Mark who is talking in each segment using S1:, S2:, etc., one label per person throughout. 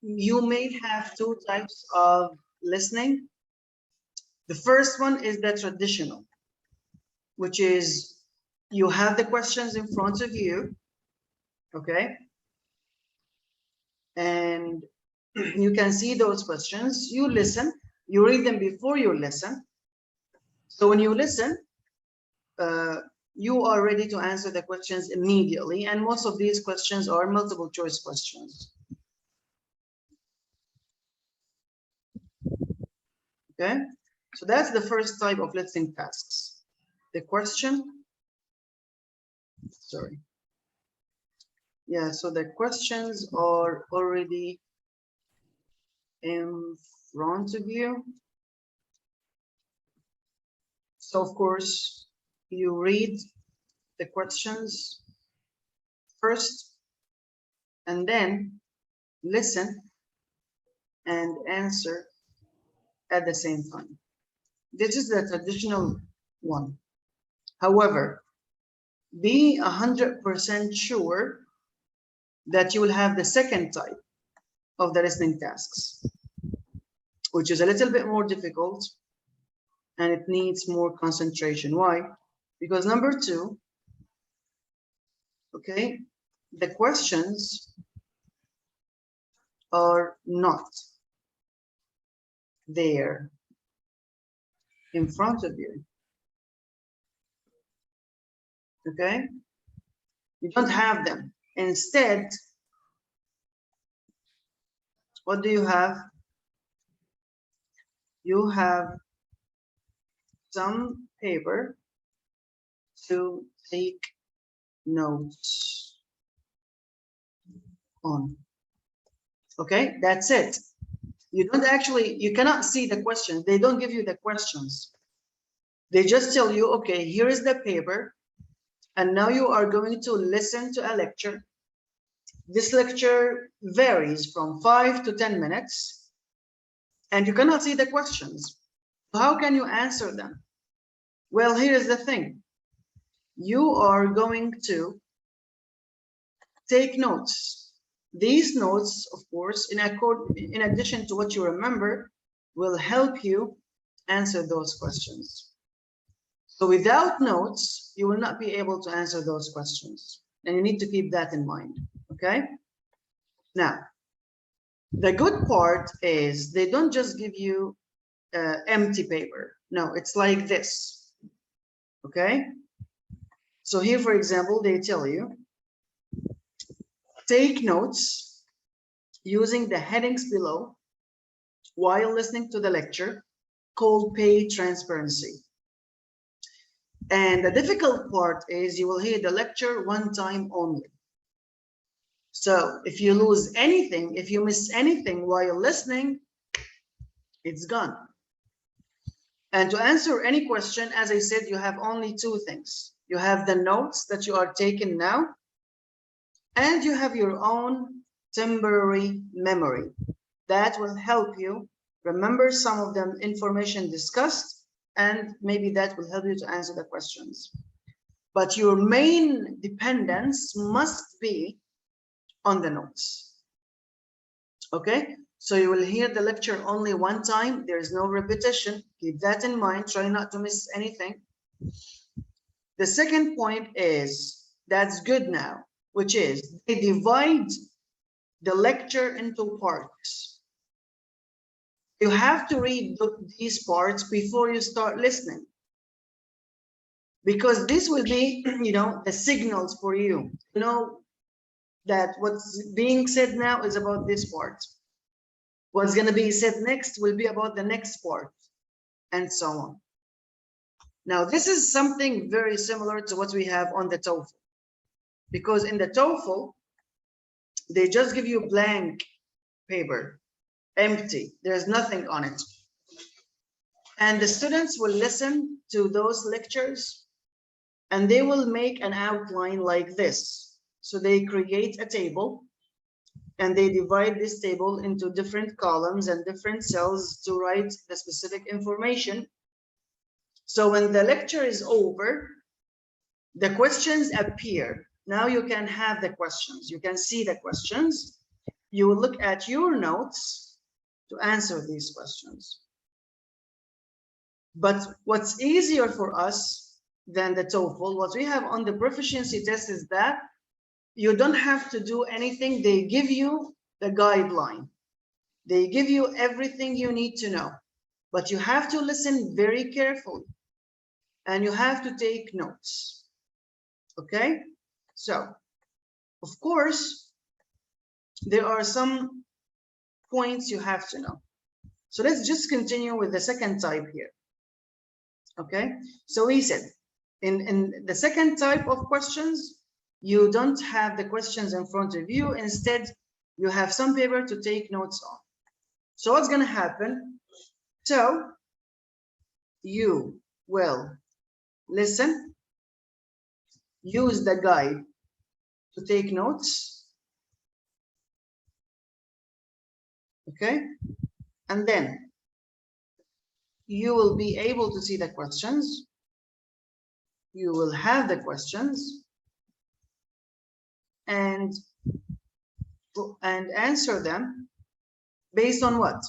S1: you may have two types of listening. The first one is the traditional, which is you have the questions in front of you, okay? And you can see those questions. You listen, you read them before you listen. So when you listen, you are ready to answer the questions immediately. And most of these questions are multiple choice questions. Okay, so that's the first type of listening tasks. The question, sorry. Yeah, so the questions are already in front of you. So of course, you read the questions first and then listen and answer at the same time. This is the traditional one. However, be 100% sure that you will have the second type of the listening tasks, which is a little bit more difficult and it needs more concentration. Why? Because number two, okay, the questions are not there in front of you. Okay, you don't have them. Instead, what do you have? You have some paper to take notes on. Okay, that's it. You don't actually, you cannot see the questions. They don't give you the questions. They just tell you, okay, here is the paper, and now you are going to listen to a lecture. This lecture varies from 5 to 10 minutes, and you cannot see the questions. How can you answer them? Well, here's the thing. You are going to take notes. These notes, of course, in addition to what you remember, will help you answer those questions. So without notes, you will not be able to answer those questions. And you need to keep that in mind, okay? Now, the good part is they don't just give you empty paper. No, it's like this, okay? So here, for example, they tell you, take notes using the headings below while listening to the lecture called pay transparency. And the difficult part is you will hear the lecture one time only. So if you lose anything, if you miss anything while listening, it's gone. And to answer any question, as I said, you have only two things. You have the notes that you are taking now, and you have your own temporary memory that will help you remember some of the information discussed, and maybe that will help you to answer the questions. But your main dependence must be on the notes. Okay, so you will hear the lecture only one time. There is no repetition. Keep that in mind. Try not to miss anything. The second point is, that's good now, which is they divide the lecture into parts. You have to read these parts before you start listening, because this will be, you know, the signals for you to know that what's being said now is about this part. What's going to be said next will be about the next part, and so on. Now, this is something very similar to what we have on the TOEFL, because in the TOEFL, they just give you blank paper, empty. There's nothing on it. And the students will listen to those lectures, and they will make an outline like this. So they create a table, and they divide this table into different columns and different cells to write the specific information. So when the lecture is over, the questions appear. Now you can have the questions. You can see the questions. you will look at your notes to answer these questions. But what's easier for us than the TOEFL, what we have on the proficiency test is that you don't have to do anything. They give you the guideline. They give you everything you need to know, but you have to listen very carefully and you have to take notes. Okay, so of course there are some points you have to know. So let's just continue with the second type here. Okay, so we said in the second type of questions, you don't have the questions in front of you. Instead, you have some paper to take notes on. So what's going to happen? So you will listen, use the guide to take notes. Okay, and then you will be able to see the questions. You will have the questions and answer them based on what?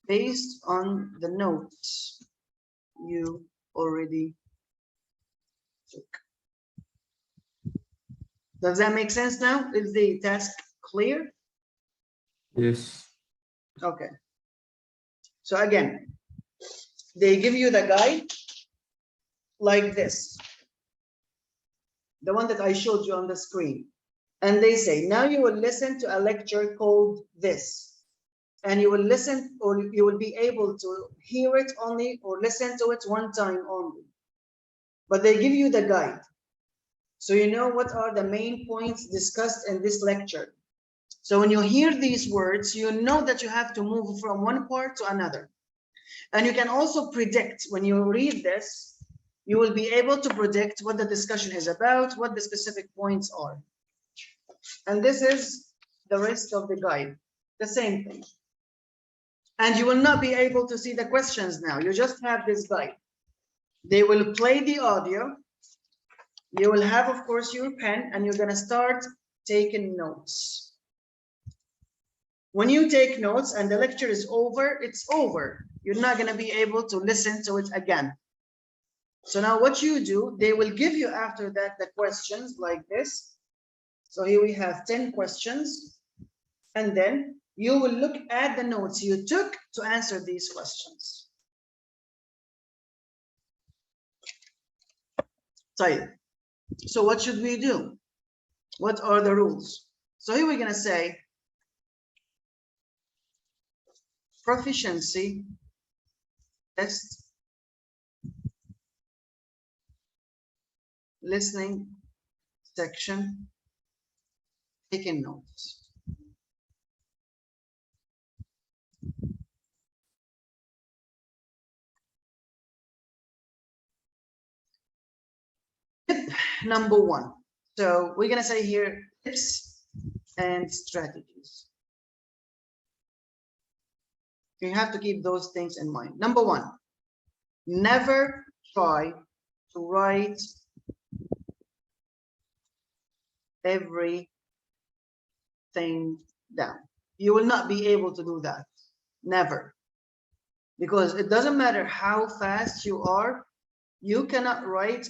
S1: Based on the notes you already took. Does that make sense now? Is the task clear?
S2: Yes.
S1: Okay. So again, they give you the guide like this, the one that I showed you on the screen. And they say, now you will listen to a lecture called this. And you will listen, or you will be able to hear it only or listen to it one time only. But they give you the guide. So you know what are the main points discussed in this lecture. So when you hear these words, you know that you have to move from one part to another. And you can also predict, when you read this, you will be able to predict what the discussion is about, what the specific points are. And this is the rest of the guide, the same thing. And you will not be able to see the questions now. You just have this guide. They will play the audio. You will have, of course, your pen, and you're going to start taking notes. When you take notes and the lecture is over, it's over. You're not going to be able to listen to it again. So now what you do, they will give you after that the questions like this. So here we have 10 questions. And then you will look at the notes you took to answer these questions. So what should we do? What are the rules? So here we're going to say proficiency test, listening section, taking notes. Tip number one. So we're going to say here tips and strategies. You have to keep those things in mind. Number one, never try to write everything down. You will not be able to do that. Never. Because it doesn't matter how fast you are, you cannot write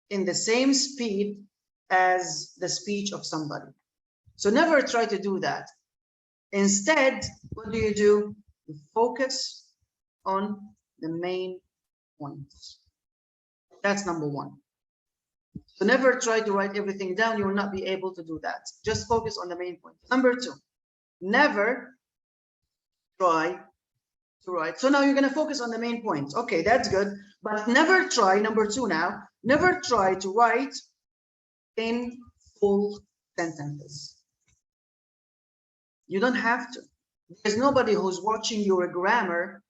S1: in the same speed as the speech of somebody. So never try to do that. Instead, what do? You focus on the main points. That's number one. So never try to write everything down. You will not be able to do that. Just focus on the main points. Number two, never try to write. So now you're going to focus on the main points. Okay, that's good. But never try, number two now, never try to write in full sentences. You don't have to. There's nobody who's watching your grammar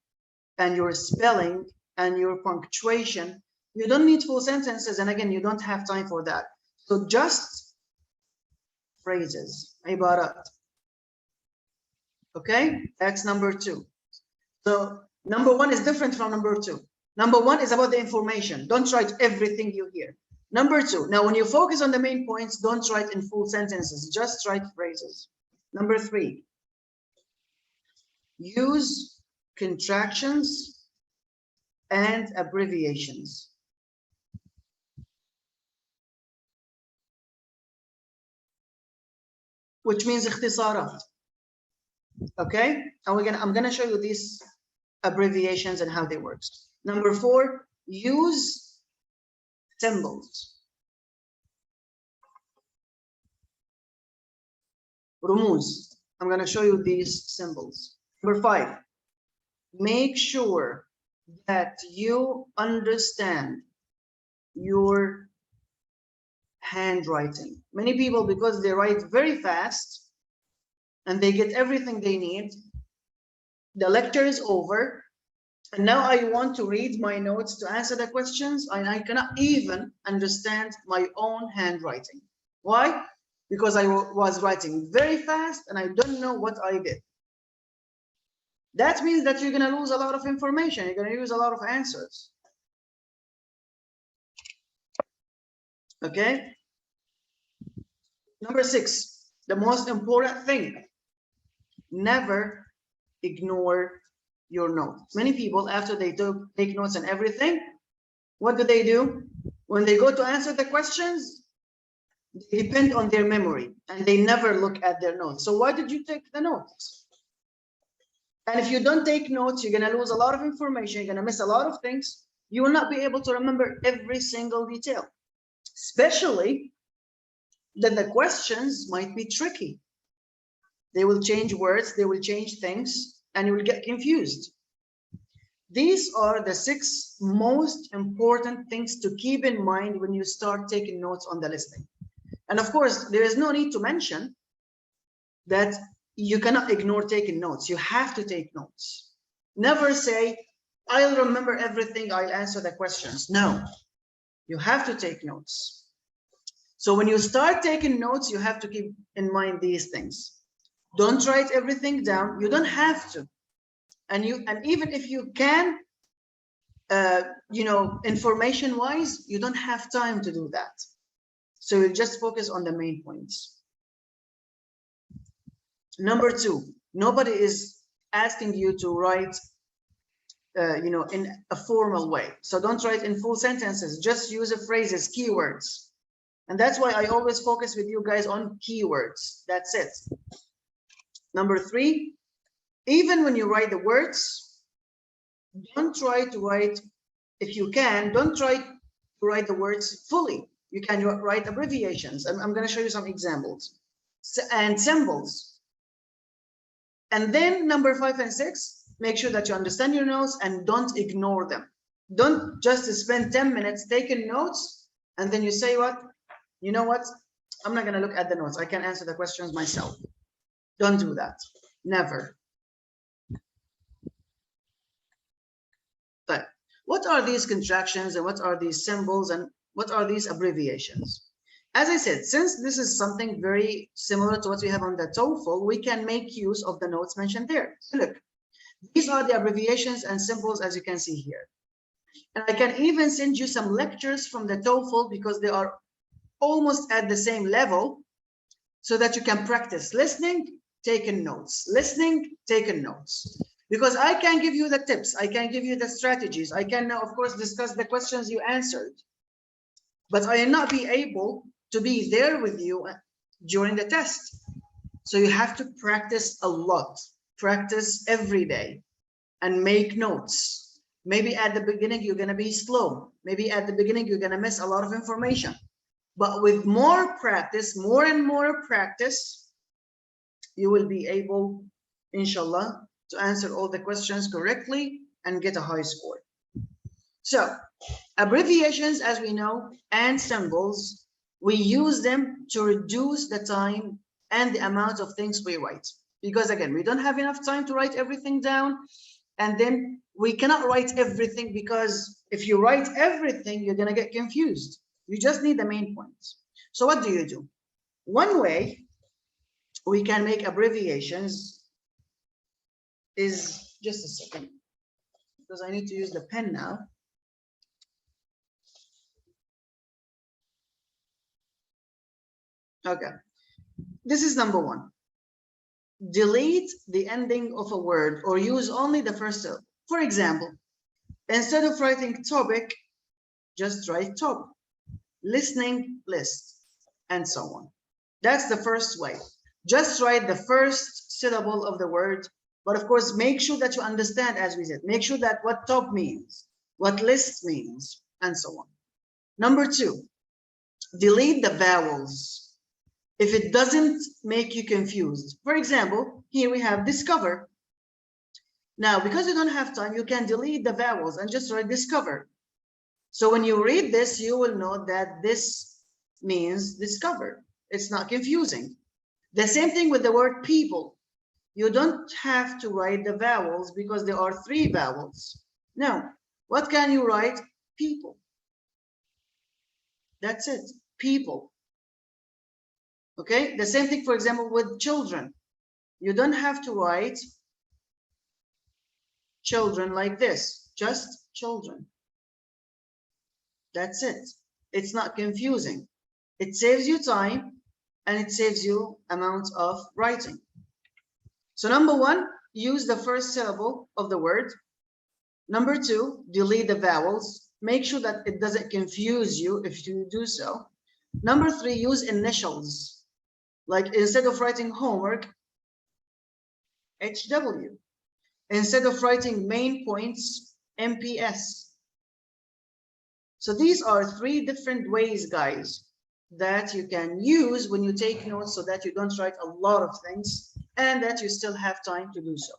S1: and your spelling and your punctuation. You don't need full sentences. And again, you don't have time for that. So just phrases, ibarat. Okay, that's number two. So number one is different from number two. Number one is about the information. Don't write everything you hear. Number 2, now when you focus on the main points, don't write in full sentences, just write phrases. Number 3, use contractions and abbreviations. Which means اختصارات. Okay, and I'm gonna show you these abbreviations and how they work. Number 4, use symbols. رموز. I'm gonna show you these symbols. Number 5, make sure that you understand your handwriting. Many people, because they write very fast and they get everything they need, the lecture is over, and now I want to read my notes to answer the questions, and I cannot even understand my own handwriting. Why? Because I was writing very fast and I don't know what I did. That means that you're going to lose a lot of information. You're going to use a lot of answers. Okay. Number 6, the most important thing, never ignore your notes. Many people, after they take notes and everything, what do? When they go to answer the questions, they depend on their memory and they never look at their notes. So why did you take the notes? And if you don't take notes, you're going to lose a lot of information. You're going to miss a lot of things. You will not be able to remember every single detail, especially that the questions might be tricky. They will change words, they will change things, and you will get confused. These are the 6 most important things to keep in mind when you start taking notes on the listening. And of course, there is no need to mention that you cannot ignore taking notes. You have to take notes. Never say, I'll remember everything, I'll answer the questions. No, you have to take notes. So when you start taking notes, you have to keep in mind these things. Don't write everything down. You don't have to. And even if you can, information-wise, you don't have time to do that. So you just focus on the main points. Number 2, nobody is asking you to write, in a formal way. So don't write in full sentences. Just use the phrases, keywords. And that's why I always focus with you guys on keywords. That's it. Number 3, even when you write the words, don't try to write, if you can, don't try to write the words fully. You can write abbreviations. And I'm going to show you some examples. And symbols. And then number 5 and 6, make sure that you understand your notes and don't ignore them. Don't just spend 10 minutes taking notes and then you say what? You know what? I'm not going to look at the notes. I can answer the questions myself. Don't do that. Never. But what are these contractions and what are these symbols and what are these abbreviations? As I said, since this is something very similar to what we have on the TOEFL, we can make use of the notes mentioned there. So look, these are the abbreviations and symbols as you can see here. And I can even send you some lectures from the TOEFL because they are almost at the same level so that you can practice listening, taking notes, listening, taking notes. Because I can give you the tips, I can give you the strategies, I can now, of course, discuss the questions you answered, but I will not be able to be there with you during the test. So you have to practice a lot, practice every day and make notes. Maybe at the beginning, you're going to be slow. Maybe at the beginning, you're going to miss a lot of information. But with more practice, more and more practice, you will be able, inshallah, to answer all the questions correctly and get a high score. So abbreviations, as we know, and symbols, we use them to reduce the time and the amount of things we write. Because again, we don't have enough time to write everything down. And then we cannot write everything because if you write everything, you're going to get confused. You just need the main points. So what do? One way we can make abbreviations is, just a second, because I need to use the pen now. Okay. This is number one. Delete the ending of a word or use only the first syllable. For example, instead of writing topic, just write top. Listening, list, and so on. That's the first way. Just write the first syllable of the word, but of course, make sure that you understand, as we said, make sure that what top means, what list means, and so on. Number two, delete the vowels if it doesn't make you confused. For example, here we have discover. Now, because you don't have time, you can delete the vowels and just write discover. So when you read this, you will know that this means discover. It's not confusing. The same thing with the word people. You don't have to write the vowels because there are 3 vowels. Now, what can you write? People. That's it, people. Okay, the same thing, for example, with children. You don't have to write children like this, just children. That's it. It's not confusing. It saves you time and it saves you amount of writing. So number one, use the first syllable of the word. Number two, delete the vowels. Make sure that it doesn't confuse you if you do so. Number three, use initials. Like instead of writing homework, HW. Instead of writing main points, MPS. So these are 3 different ways, guys, that you can use when you take notes so that you don't write a lot of things and that you still have time to do so.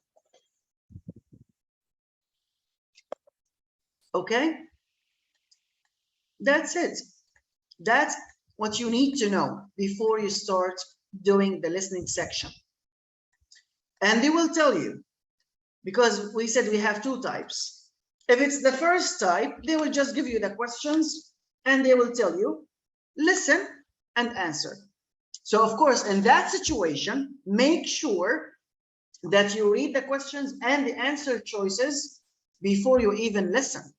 S1: Okay? That's it. That's what you need to know before you start doing the listening section. And they will tell you, because we said we have 2 types. If it's the first type, they will just give you the questions and they will tell you, listen and answer. So of course, in that situation, make sure that you read the questions and the answer choices before you even listen,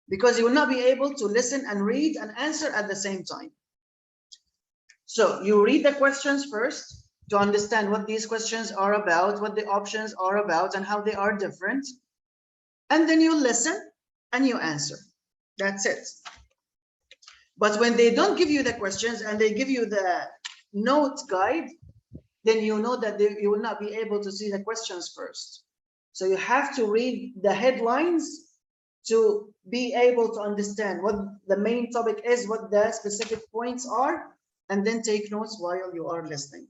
S1: because you will not be able to listen and read and answer at the same time. So you read the questions first to understand what these questions are about, what the options are about, and how they are different. And then you listen and you answer. That's it. But when they don't give you the questions and they give you the note guide, then you know that you will not be able to see the questions first. So you have to read the headlines to be able to understand what the main topic is, what the specific points are, and then take notes while you are listening.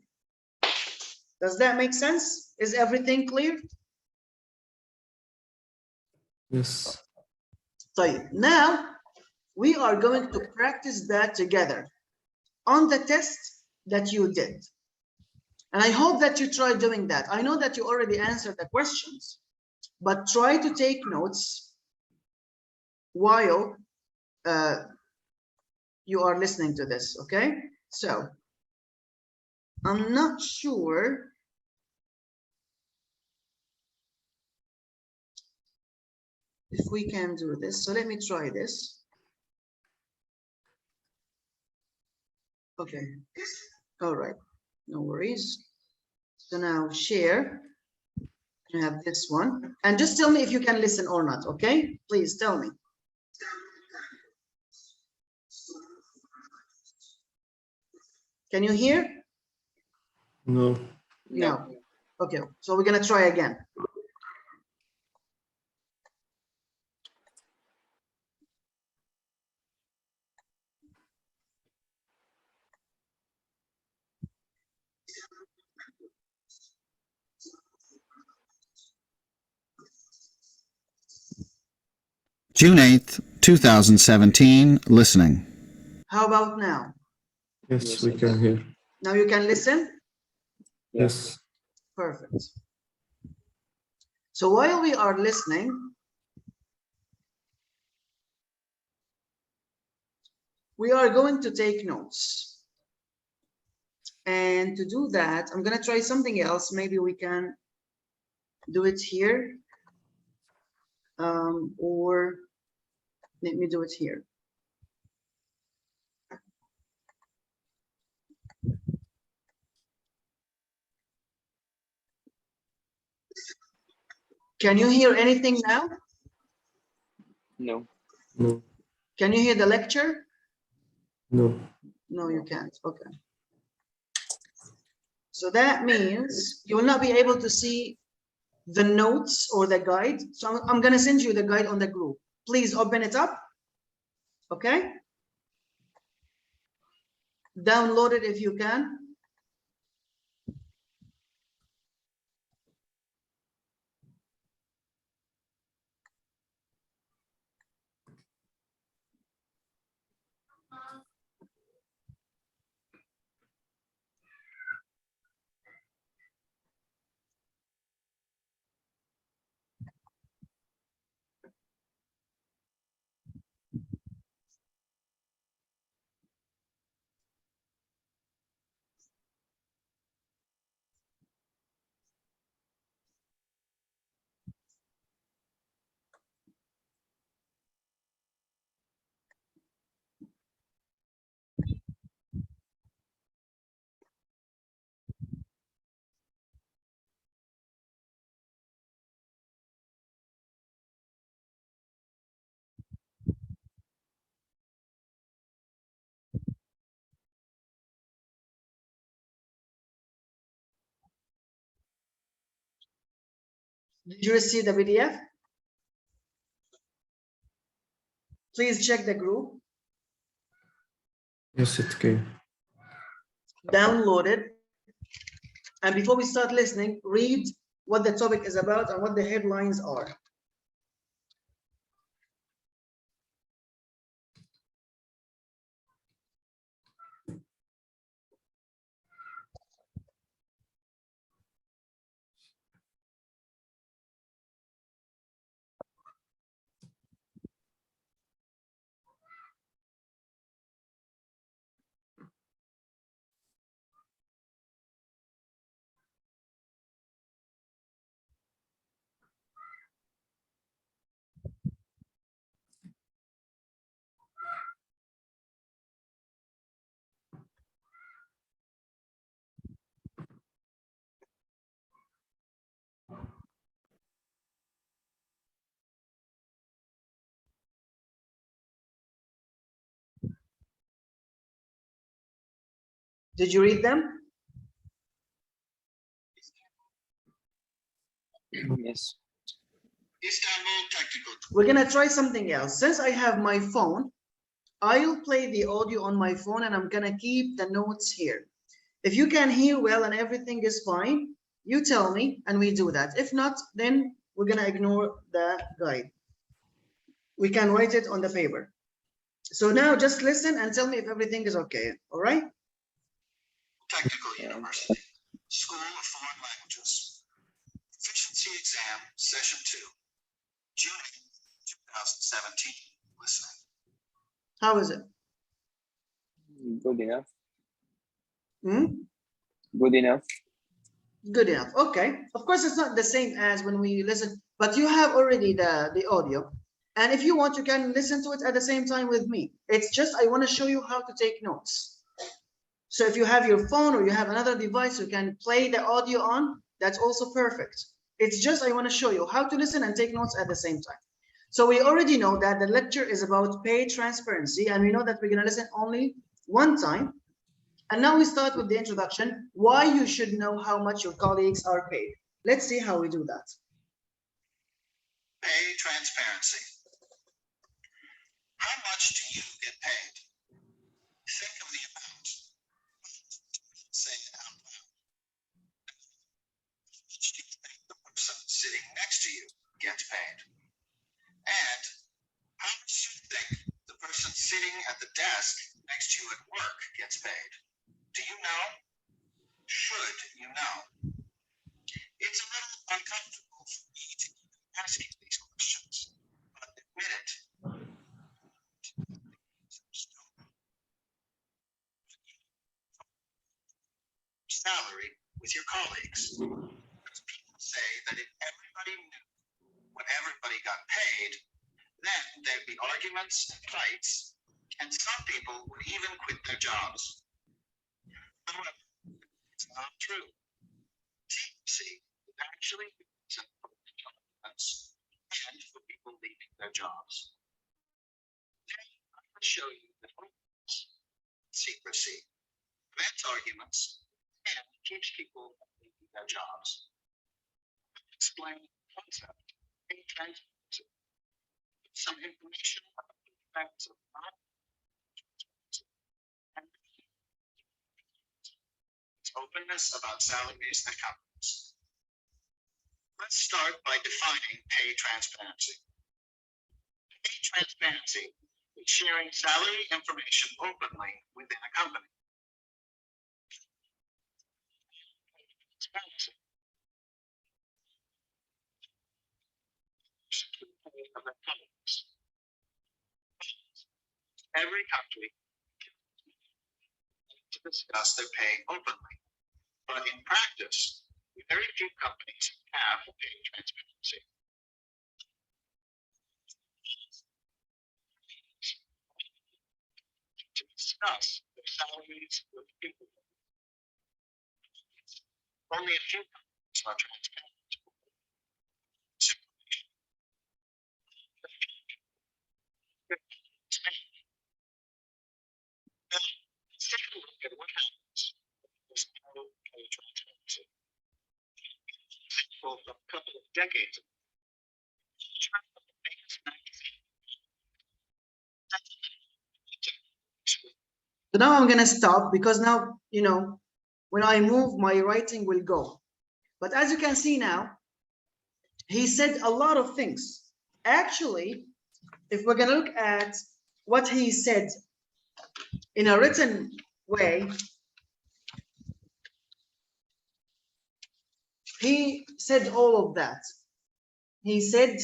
S1: Does that make sense? Is everything clear?
S2: Yes.
S1: So now we are going to practice that together on the test that you did. And I hope that you try doing that. I know that you already answered the questions, but try to take notes while you are listening to this, okay? So I'm not sure if we can do this. So let me try this. Okay, all right, no worries. So now share, I have this one. And just tell me if you can listen or not, okay? Please tell me. Can you hear?
S2: No.
S1: No. Okay, so we're gonna try again.
S3: June 8th, 2017, listening.
S1: How about now?
S2: Yes, we can hear.
S1: Now you can listen?
S2: Yes.
S1: Perfect. So while we are listening, we are going to take notes. And to do that, I'm going to try something else. Maybe we can do it here. Or let me do it here. Can you hear anything now?
S4: No.
S2: No.
S1: Can you hear the lecture?
S2: No.
S1: No, you can't. Okay. So that means you will not be able to see the notes or the guide. So I'm going to send you the guide on the group. Please open it up. Okay. Download it if you can. Did you receive the PDF? Please check the group.
S2: Yes, it came.
S1: Download it. And before we start listening, read what the topic is about and what the headlines are. Did you read them?
S4: Yes.
S1: We're gonna try something else. Since I have my phone, I'll play the audio on my phone and I'm gonna keep the notes here. If you can hear well and everything is fine, you tell me and we do that. If not, then we're gonna ignore the guide. We can write it on the paper. So now just listen and tell me if everything is okay, all right?
S3: Technical University, School of Foreign Languages. Proficiency exam, session 2, June 2017. Listening.
S1: How is it?
S4: Good enough.
S1: Hmm?
S4: Good enough.
S1: Good enough. Okay. Of course, it's not the same as when we listen, but you have already the audio. And if you want, you can listen to it at the same time with me. It's just I want to show you how to take notes. So if you have your phone or you have another device, you can play the audio on. That's also perfect. It's just I want to show you how to listen and take notes at the same time. So we already know that the lecture is about pay transparency, and we know that we're going to listen only one time. And now we start with the introduction, why you should know how much your colleagues are paid. Let's see how we do that.
S3: Pay transparency. How much do you get paid? Think of the amount. Say it out loud. How much do you think the person sitting next to you gets paid? And how much do you think the person sitting at the desk next to you at work gets paid? Do you know? Should you know? It's a little uncomfortable for me to keep asking these questions, but admit it. Salary with your colleagues. Because people say that if everybody knew when everybody got paid, then there'd be arguments and fights, and some people would even quit their jobs. However, it's not true. TC is actually their jobs. Today, I'm going to show you that openness, secrecy, prevents arguments, and keeps people from leaving their jobs. Explain the concept in transparency. Some information about the effects of non-transparency and openness about salaries and companies. Let's start by defining pay transparency. Pay transparency is sharing salary information openly within a company. Transparency. Of the companies. Every country to discuss their pay openly, but in practice, very few companies have pay transparency. To discuss their salaries with people. Only a few companies are transparent. Let's take a look at what happens when there's no pay transparency. From a couple of decades ago,
S1: So now I'm going to stop because now, you know, when I move, my writing will go. But as you can see now, he said a lot of things. Actually, if we're going to look at what he said in a written way, he said all of that. He said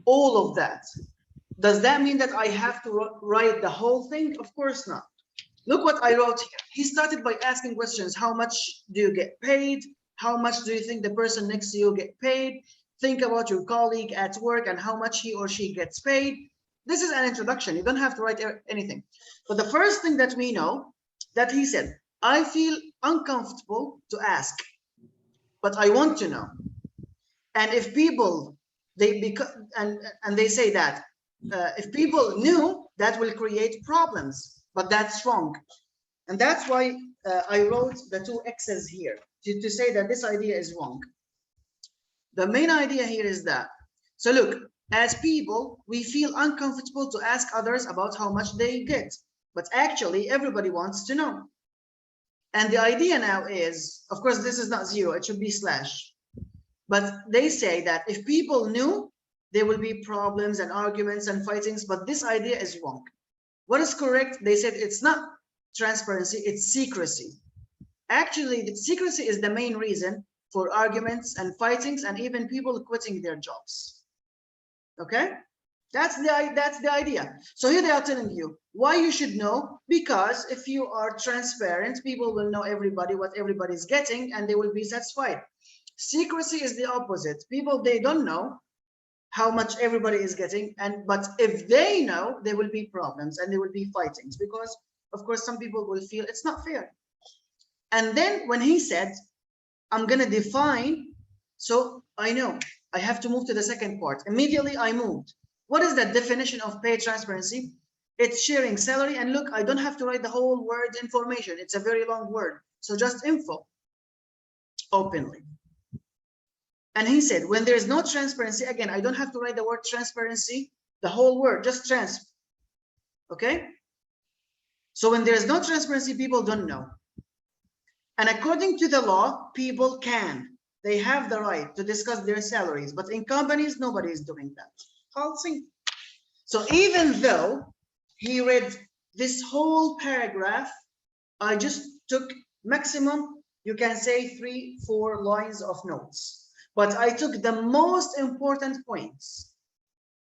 S1: all of that. Does that mean that I have to write the whole thing? Of course not. Look what I wrote here. He started by asking questions. How much do you get paid? How much do you think the person next to you get paid? Think about your colleague at work and how much he or she gets paid. This is an introduction. You don't have to write anything. But the first thing that we know that he said, I feel uncomfortable to ask, but I want to know. And if people, they say that if people knew, that will create problems, but that's wrong. And that's why I wrote the two X's here to say that this idea is wrong. The main idea here is that, so look, as people, we feel uncomfortable to ask others about how much they get, but actually everybody wants to know. And the idea now is, of course, this is not zero, it should be slash. But they say that if people knew, there will be problems and arguments and fightings, but this idea is wrong. What is correct? They said it's not transparency, it's secrecy. Actually, the secrecy is the main reason for arguments and fightings and even people quitting their jobs. Okay? That's the idea. So here they are telling you why you should know, because if you are transparent, people will know everybody what everybody's getting and they will be satisfied. Secrecy is the opposite. People, they don't know how much everybody is getting, but if they know, there will be problems and there will be fightings, because of course some people will feel it's not fair. And then when he said, I'm going to define, so I know I have to move to the second part. Immediately I moved. What is the definition of pay transparency? It's sharing salary, and look, I don't have to write the whole word information. It's a very long word. So just info openly. And he said, when there is no transparency, again, I don't have to write the word transparency, the whole word, just trans. Okay? So when there is no transparency, people don't know. And according to the law, people can. They have the right to discuss their salaries, but in companies, nobody is doing that. So even though he read this whole paragraph, I just took maximum, you can say 3-4 lines of notes. But I took the most important points.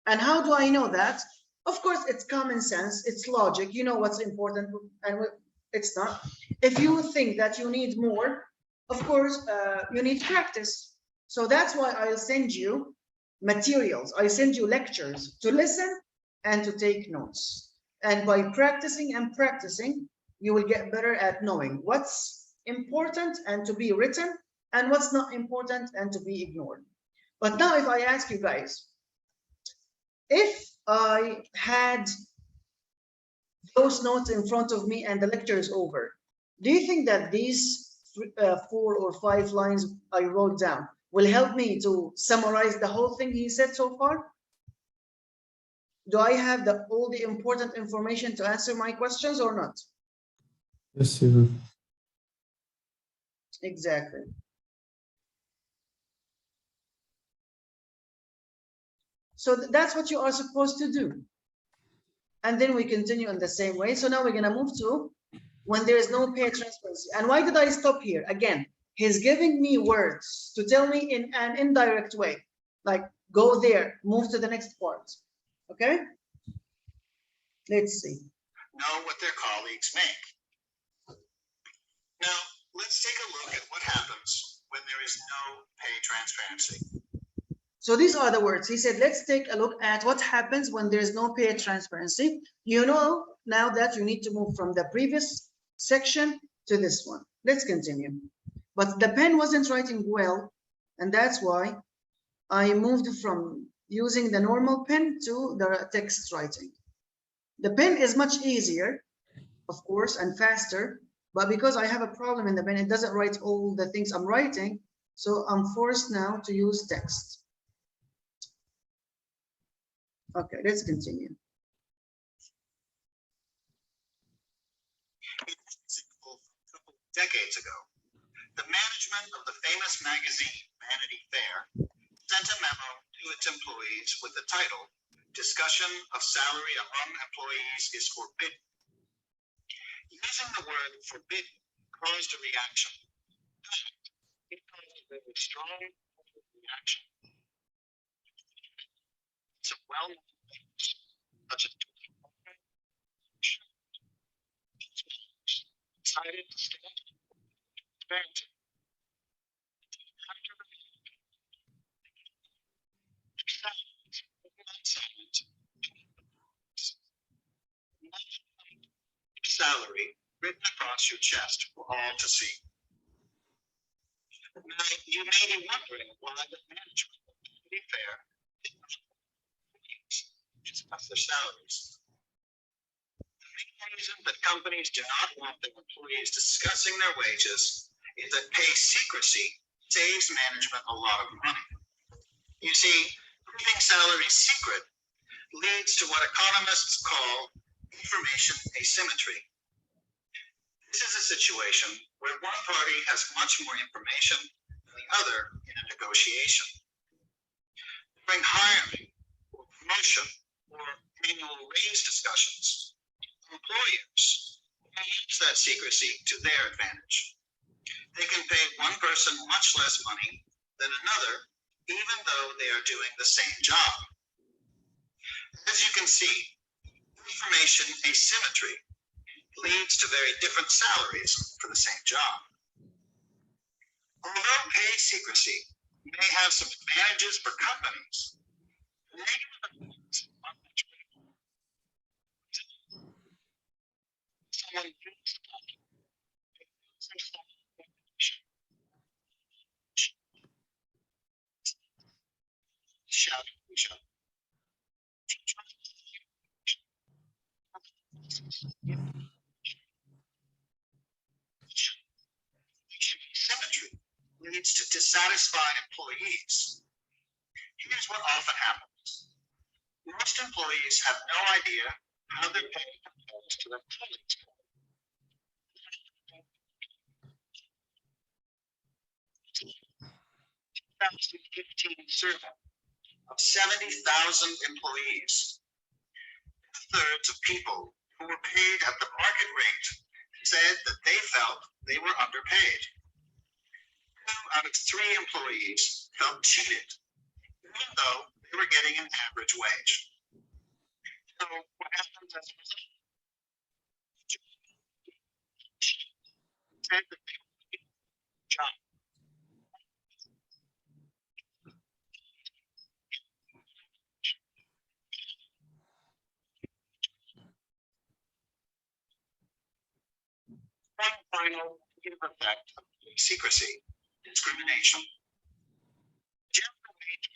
S1: And how do I know that? Of course, it's common sense, it's logic, you know what's important and it's not. If you think that you need more, of course, you need practice. So that's why I'll send you materials, I send you lectures to listen and to take notes. And by practicing and practicing, you will get better at knowing what's important and to be written, and what's not important and to be ignored. But now if I ask you guys, if I had those notes in front of me and the lecture is over, do you think that these 4 or 5 lines I wrote down will help me to summarize the whole thing he said so far? Do I have all the important information to answer my questions or not?
S2: Yes, you do.
S1: Exactly. So that's what you are supposed to do. And then we continue in the same way. So now we're going to move to when there is no paid transparency. And why did I stop here? Again, he's giving me words to tell me in an indirect way, like go there, move to the next part. Okay? Let's see.
S3: Know what their colleagues make. Now, let's take a look at what happens when there is no pay transparency.
S1: So these are the words. He said, let's take a look at what happens when there's no pay transparency. You know now that you need to move from the previous section to this one. Let's continue. But the pen wasn't writing well, and that's why I moved from using the normal pen to the text writing. The pen is much easier, of course, and faster, but because I have a problem in the pen, it doesn't write all the things I'm writing, so I'm forced now to use text. Okay, let's continue.
S3: A couple of decades ago, the management of the famous magazine Vanity Fair sent a memo to its employees with the title, "Discussion of salary among employees is forbidden." Using the word forbidden caused a reaction. It caused a very strong reaction. Some well-known things, such as decided to stand transparent. Salary written across your chest for all to see. Now, you may be wondering why the management of Vanity Fair did not discuss their salaries. The main reason that companies do not want their employees discussing their wages is that pay secrecy saves management a lot of money. You see, keeping salaries secret leads to what economists call information asymmetry. This is a situation where one party has much more information than the other in a negotiation. During hiring or promotion or annual raise discussions, employers can use that secrecy to their advantage. They can pay one person much less money than another, even though they are doing the same job. As you can see, information asymmetry leads to very different salaries for the same job. Although pay secrecy may have some advantages for companies, the negative effects are much greater. Someone shouting at each other. Asymmetry leads to dissatisfied employees. Here's what often happens. Most employees have no idea how their pay compares to their colleagues' pay. 2015 survey of 70,000 employees, 2/3 of people who were paid at the market rate said that they felt they were underpaid. 2 out of 3 employees felt cheated, even though they were getting an average wage. So what happens as a result? Said that they were doing a job. One final negative effect of secrecy: discrimination. Gender wage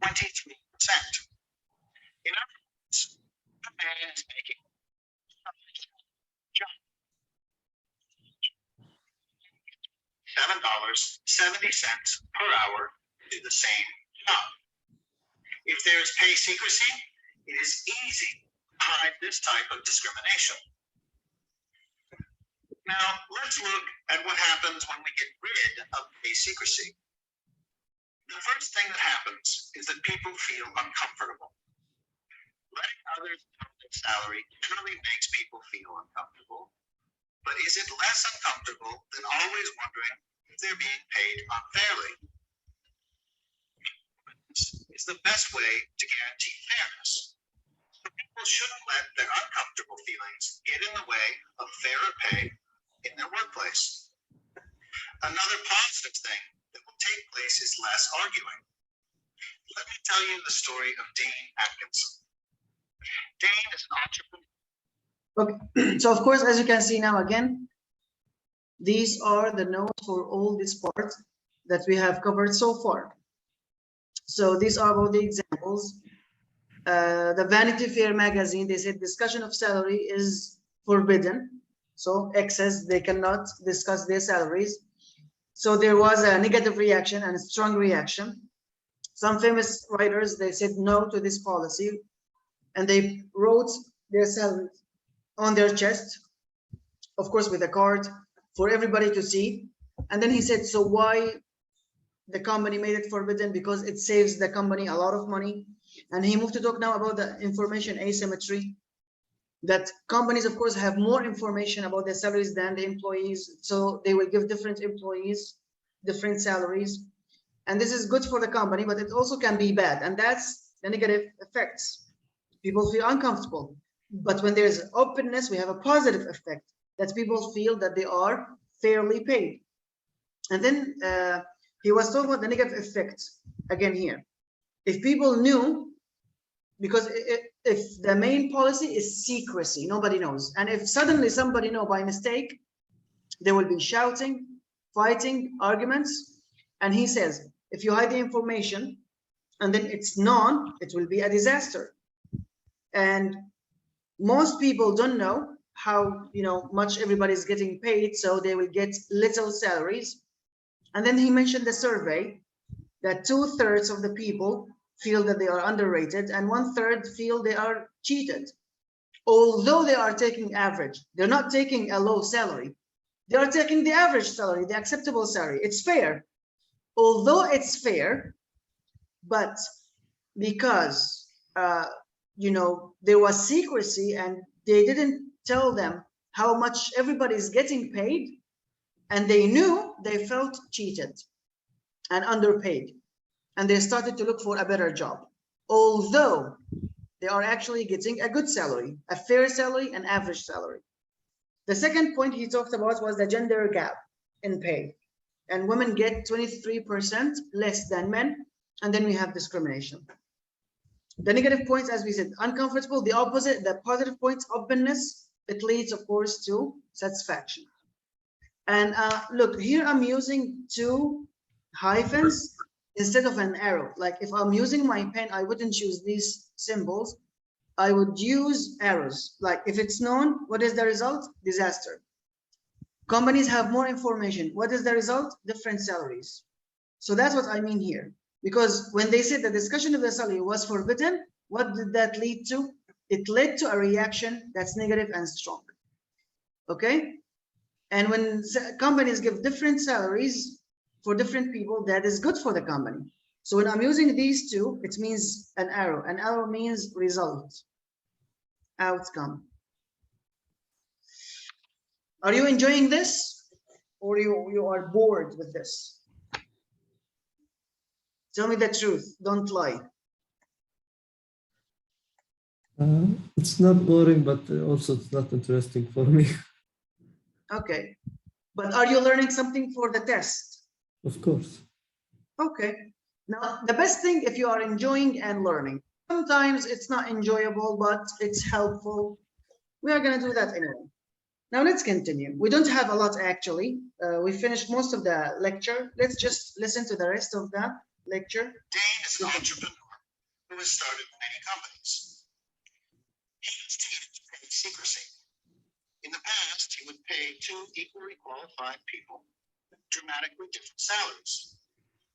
S3: 23%. In other words, a man is making $7.70 per hour to do the same job. If there is pay secrecy, it is easy to hide this type of discrimination. Now, let's look at what happens when we get rid of pay secrecy. The first thing that happens is that people feel uncomfortable. Letting others know their salary generally makes people feel uncomfortable, but is it less uncomfortable than always wondering if they're being paid unfairly? This is the best way to guarantee fairness. So people shouldn't let their uncomfortable feelings get in the way of fairer pay in their workplace. Another positive thing that will take place is less arguing. Let me tell you the story of Dane Atkinson. Dane is an entrepreneur.
S1: Okay, so of course, as you can see now again, these are the notes for all this part that we have covered so far. So these are all the examples. The Vanity Fair magazine, they said discussion of salary is forbidden. So X says they cannot discuss their salaries. So there was a negative reaction and a strong reaction. Some famous writers, they said no to this policy, and they wrote their salaries on their chest, of course, with a card for everybody to see. And then he said, so why the company made it forbidden? Because it saves the company a lot of money. And he moved to talk now about the information asymmetry, that companies, of course, have more information about their salaries than the employees. So they will give different employees different salaries. And this is good for the company, but it also can be bad. And that's the negative effects. People feel uncomfortable. But when there's openness, we have a positive effect, that people feel that they are fairly paid. And then he was talking about the negative effects again here. If people knew, because if the main policy is secrecy, nobody knows. And if suddenly somebody knows by mistake, there will be shouting, fighting, arguments. And he says, if you hide the information and then it's known, it will be a disaster. And most people don't know how much everybody is getting paid, so they will get little salaries. And then he mentioned the survey that 2/3 of the people feel that they are underrated and 1/3 feel they are cheated. Although they are taking average, they're not taking a low salary. They are taking the average salary, the acceptable salary. It's fair. Although it's fair, but because there was secrecy and they didn't tell them how much everybody is getting paid, and they knew, they felt cheated and underpaid, and they started to look for a better job, although they are actually getting a good salary, a fair salary, an average salary. The second point he talked about was the gender gap in pay, and women get 23% less than men, and then we have discrimination. The negative points, as we said, uncomfortable. The opposite, the positive points, openness. It leads, of course, to satisfaction. And look, here I'm using 2 hyphens instead of an arrow. Like if I'm using my pen, I wouldn't use these symbols. I would use arrows. Like if it's known, what is the result? Disaster. Companies have more information. What is the result? Different salaries. So that's what I mean here. Because when they said the discussion of the salary was forbidden, what did that lead to? It led to a reaction that's negative and strong. Okay? And when companies give different salaries for different people, that is good for the company. So when I'm using these 2, it means an arrow. An arrow means result, outcome. Are you enjoying this? Or you are bored with this? Tell me the truth, don't lie.
S2: It's not boring, but also it's not interesting for me.
S1: Okay, but are you learning something for the test?
S2: Of course.
S1: Okay, now the best thing if you are enjoying and learning. Sometimes it's not enjoyable, but it's helpful. We are going to do that anyway. Now let's continue. We don't have a lot actually. We finished most of the lecture. Let's just listen to the rest of the lecture.
S3: Dane is an entrepreneur. who has started many companies. He continued to pay secrecy. In the past, he would pay two equally qualified people dramatically different salaries.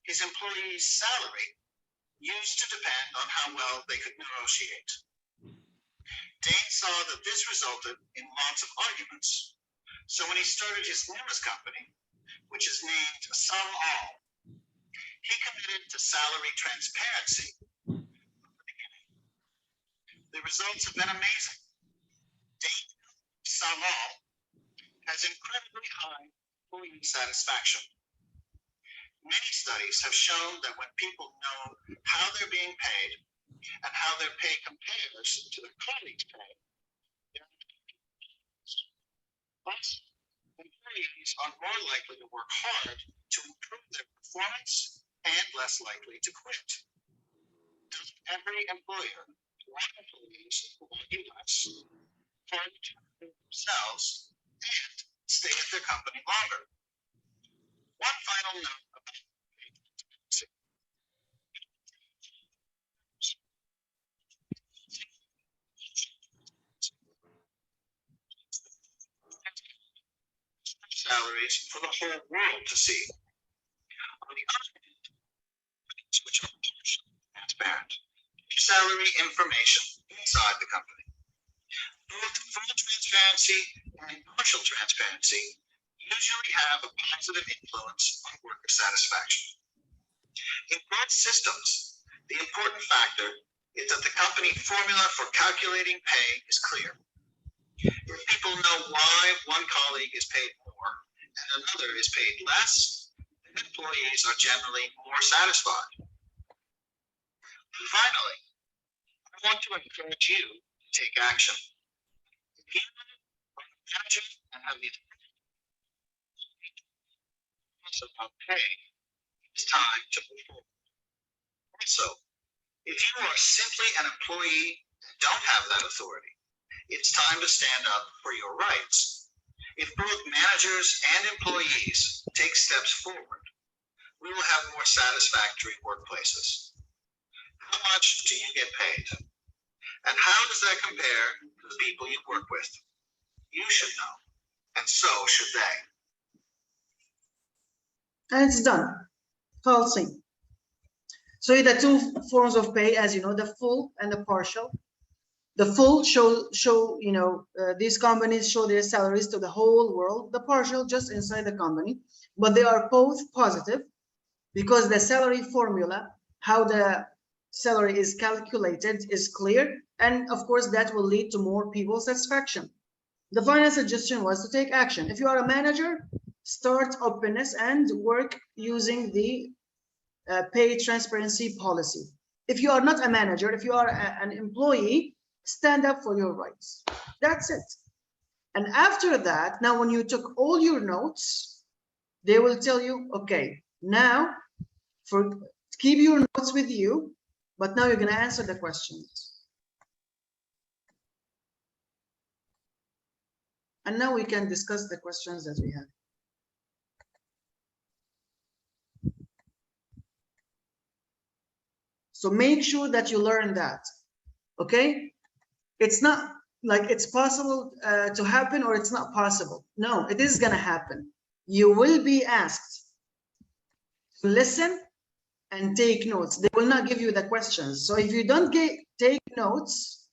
S3: His employees' salary used to depend on how well they could negotiate. Dane saw that this resulted in lots of arguments. So when he started his newest company, which is named Sum All, he committed to salary transparency from the beginning. The results have been amazing. Dane Sum All has incredibly high employee satisfaction. Many studies have shown that when people know how they're being paid and how their pay compares to their colleagues' pay, plus, employees are more likely to work hard to improve their performance and less likely to quit. Doesn't every employer want employees who want you less, hard to improve themselves, and stay at their company longer? One final note about salaries for the whole world to see. On the other hand, which are partially transparent, salary information inside the company. Both full transparency and partial transparency usually have a positive influence on worker satisfaction. In both systems, the important factor is that the company formula for calculating pay is clear. If people know why one colleague is paid more and another is paid less, then employees are generally more satisfied. Finally, I want to encourage you to take action. If you are a manager and have the about pay, it's time to move forward. Also, if you are simply an employee and don't have that authority, it's time to stand up for your rights. If both managers and employees take steps forward, we will have more satisfactory workplaces. How much do you get paid? And how does that compare to the people you work with? You should know, and so should they.
S1: And it's done. Pulsing. So the two forms of pay, as you know, the full and the partial. The full show these companies show their salaries to the whole world. The partial just inside the company, but they are both positive because the salary formula, how the salary is calculated, is clear, and of course that will lead to more people satisfaction. The final suggestion was to take action. If you are a manager, start openness and work using the pay transparency policy. If you are not a manager, if you are an employee, stand up for your rights. That's it. And after that, now when you took all your notes, they will tell you, okay, now keep your notes with you, but now you're going to answer the questions. And now we can discuss the questions that we have. So make sure that you learn that, okay? It's not like it's possible to happen or it's not possible. No, it is gonna happen. You will be asked to listen and take notes. They will not give you the questions. So if you don't take notes,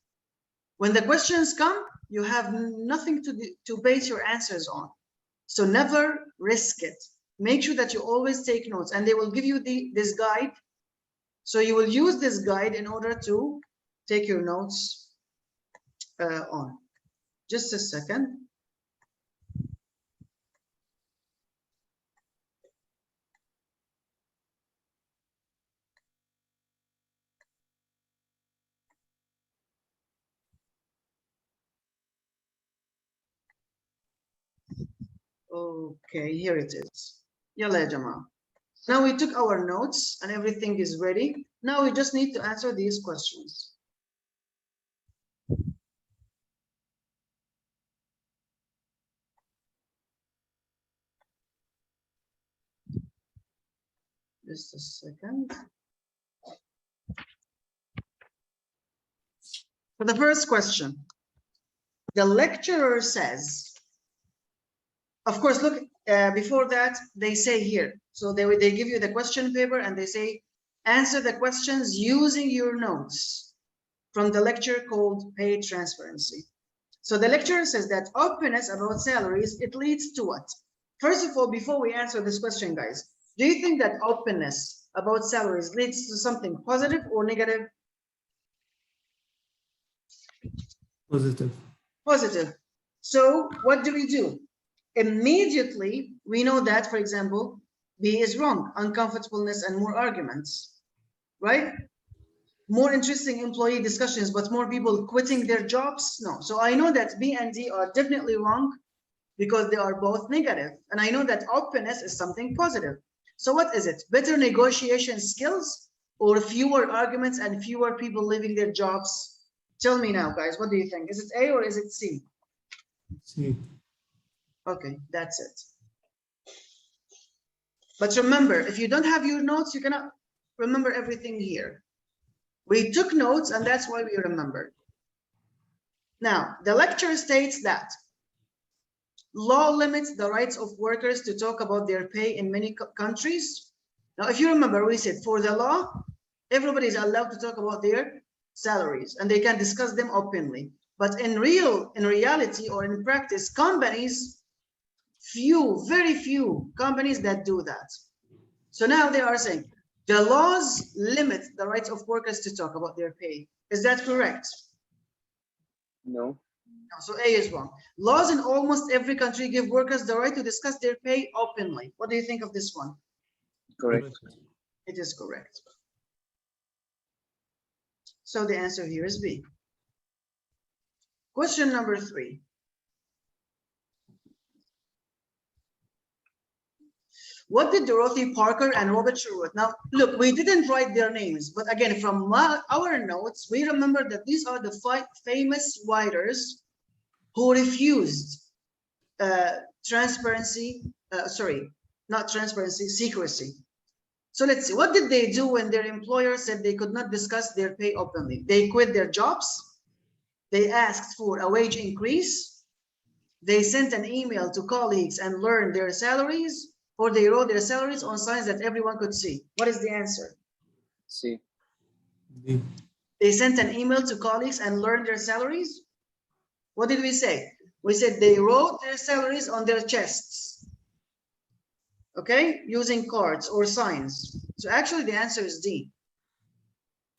S1: when the questions come, you have nothing to base your answers on. So never risk it. Make sure that you always take notes, and they will give you this guide. So you will use this guide in order to take your notes on. Just a second. Okay, here it is. Yalla ya Jama. Now we took our notes and everything is ready. Now we just need to answer these questions. Just a second. So the first question, the lecturer says, of course, look, before that, they say here, so they give you the question paper and they say, answer the questions using your notes from the lecture called Pay Transparency. So the lecturer says that openness about salaries, it leads to what? First of all, before we answer this question, guys, do you think that openness about salaries leads to something positive or negative?
S2: Positive.
S1: Positive. So what do we do? Immediately, we know that, for example, B is wrong, uncomfortableness and more arguments, right? More interesting employee discussions, but more people quitting their jobs? No. So I know that B and D are definitely wrong because they are both negative. And I know that openness is something positive. So what is it? Better negotiation skills or fewer arguments and fewer people leaving their jobs? Tell me now, guys, what do you think? Is it A or is it C?
S2: C.
S1: Okay, that's it. But remember, if you don't have your notes, you cannot remember everything here. We took notes and that's why we remembered. Now, the lecture states that law limits the rights of workers to talk about their pay in many countries. Now, if you remember, we said for the law, everybody is allowed to talk about their salaries and they can discuss them openly. But in reality or in practice, companies, very few companies that do that. So now they are saying the laws limit the rights of workers to talk about their pay. Is that correct?
S4: No.
S1: No, so A is wrong. Laws in almost every country give workers the right to discuss their pay openly. What do you think of this one?
S4: Correct.
S1: It is correct. So the answer here is B. Question number 3. What did Dorothy Parker and Robert Sherwood? Now, look, we didn't write their names, but again, from our notes, we remember that these are the 5 famous writers who refused secrecy. So let's see, what did they do when their employer said they could not discuss their pay openly? They quit their jobs. They asked for a wage increase. They sent an email to colleagues and learned their salaries, or they wrote their salaries on signs that everyone could see. What is the answer?
S4: C.
S2: D.
S1: They sent an email to colleagues and learned their salaries. What did we say? We said they wrote their salaries on their chests, okay, using cards or signs. So actually the answer is D.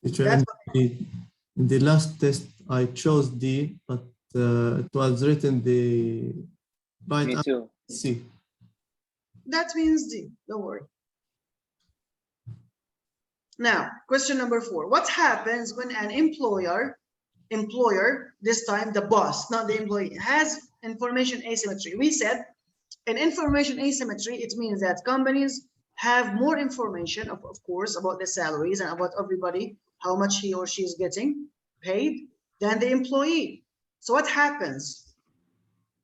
S2: Teacher, in the last test, I chose D, but it was written the right
S4: Me
S2: answer
S4: too.
S2: C.
S1: That means D, don't worry. Now, question number 4. What happens when an employer, this time the boss, not the employee, has information asymmetry? We said in information asymmetry, it means that companies have more information, of course, about the salaries and about everybody, how much he or she is getting paid, than the employee. So what happens?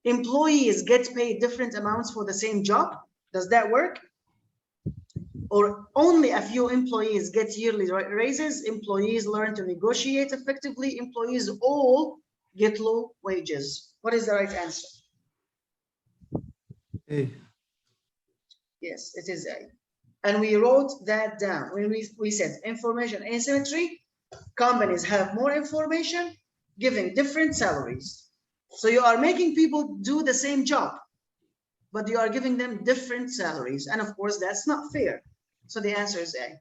S1: Employees get paid different amounts for the same job. Does that work? Or only a few employees get yearly raises? Employees learn to negotiate effectively. Employees all get low wages. What is the right answer?
S2: A.
S1: Yes, it is A. And we wrote that down when we said information asymmetry. Companies have more information, giving different salaries. So you are making people do the same job, but you are giving them different salaries. And of course, that's not fair. So the answer is A.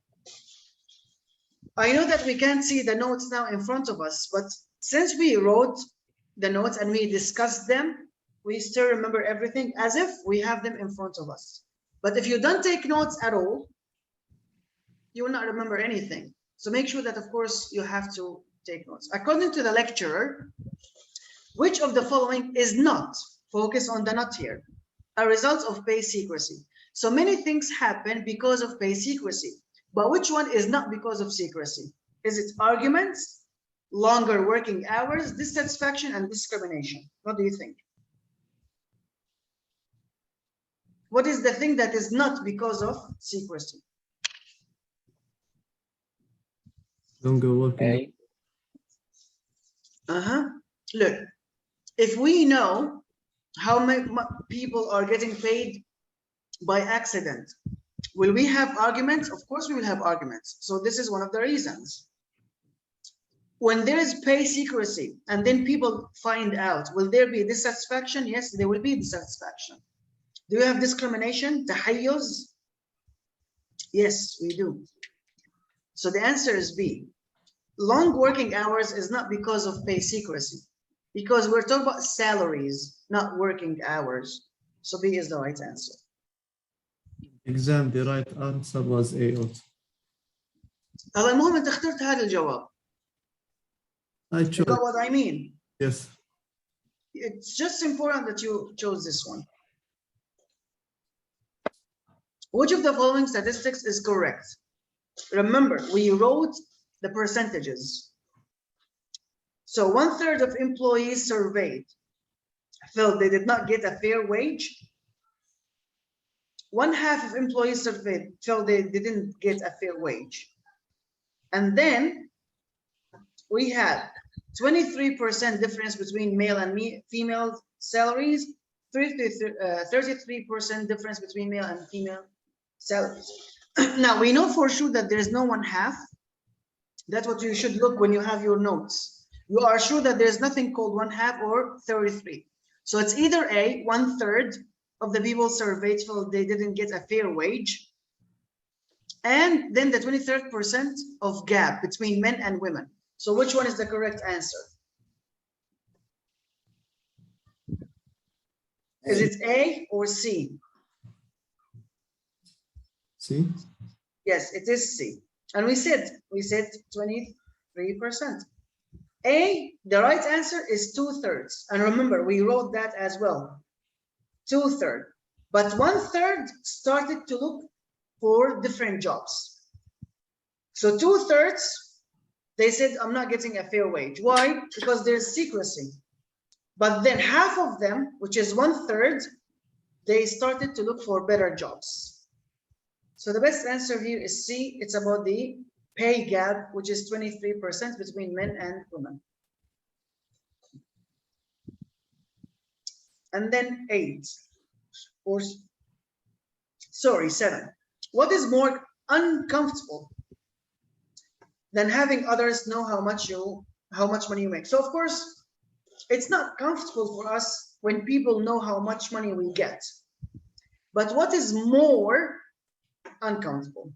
S1: I know that we can't see the notes now in front of us, but since we wrote the notes and we discussed them, we still remember everything as if we have them in front of us. But if you don't take notes at all, you will not remember anything. So make sure that, of course, you have to take notes. According to the lecturer, which of the following is not, focus on the not here, a result of pay secrecy? So many things happen because of pay secrecy, but which one is not because of secrecy? Is it arguments, longer working hours, dissatisfaction, and discrimination? What do you think? What is the thing that is not because of secrecy?
S2: Longer working.
S4: A.
S1: Look, if we know how many people are getting paid by accident, will we have arguments? Of course we will have arguments. So this is one of the reasons. When there is pay secrecy and then people find out, will there be dissatisfaction? Yes, there will be dissatisfaction. Do you have discrimination? تحيز? Yes, we do. So the answer is B. Long working hours is not because of pay secrecy, because we're talking about salaries, not working hours. So B is the right answer.
S2: Exam, the right answer was A also.
S1: هلا المهم انت اخترت هذا الجواب.
S2: I
S1: You
S2: chose.
S1: know what I mean?
S2: Yes.
S1: It's just important that you chose this one. Which of the following statistics is correct? Remember, we wrote the percentages. So 1/3 of employees surveyed felt they did not get a fair wage. 1/2 of employees surveyed felt they didn't get a fair wage. And then we had 23% difference between male and female salaries, 33% difference between male and female salaries. Now we know for sure that there is no 1/2. That's what you should look when you have your notes. You are sure that there's nothing called 1/2 or 33. So it's either A, 1/3 of the people surveyed felt they didn't get a fair wage, and then the 23% of gap between men and women. So which one is the correct answer? Is it A or C?
S2: C?
S1: Yes, it is C. And we said 23%. A, the right answer is 2/3. And remember, we wrote that as well. 2/3. But 1/3 started to look for different jobs. So 2/3, they said, I'm not getting a fair wage. Why? Because there's secrecy. But then 1/2 of them, which is 1/3, they started to look for better jobs. So the best answer here is C. It's about the pay gap, which is 23% between men and women. And then 8, or sorry, 7. What is more uncomfortable than having others know how much money you make? So of course, it's not comfortable for us when people know how much money we get. But what is more uncomfortable?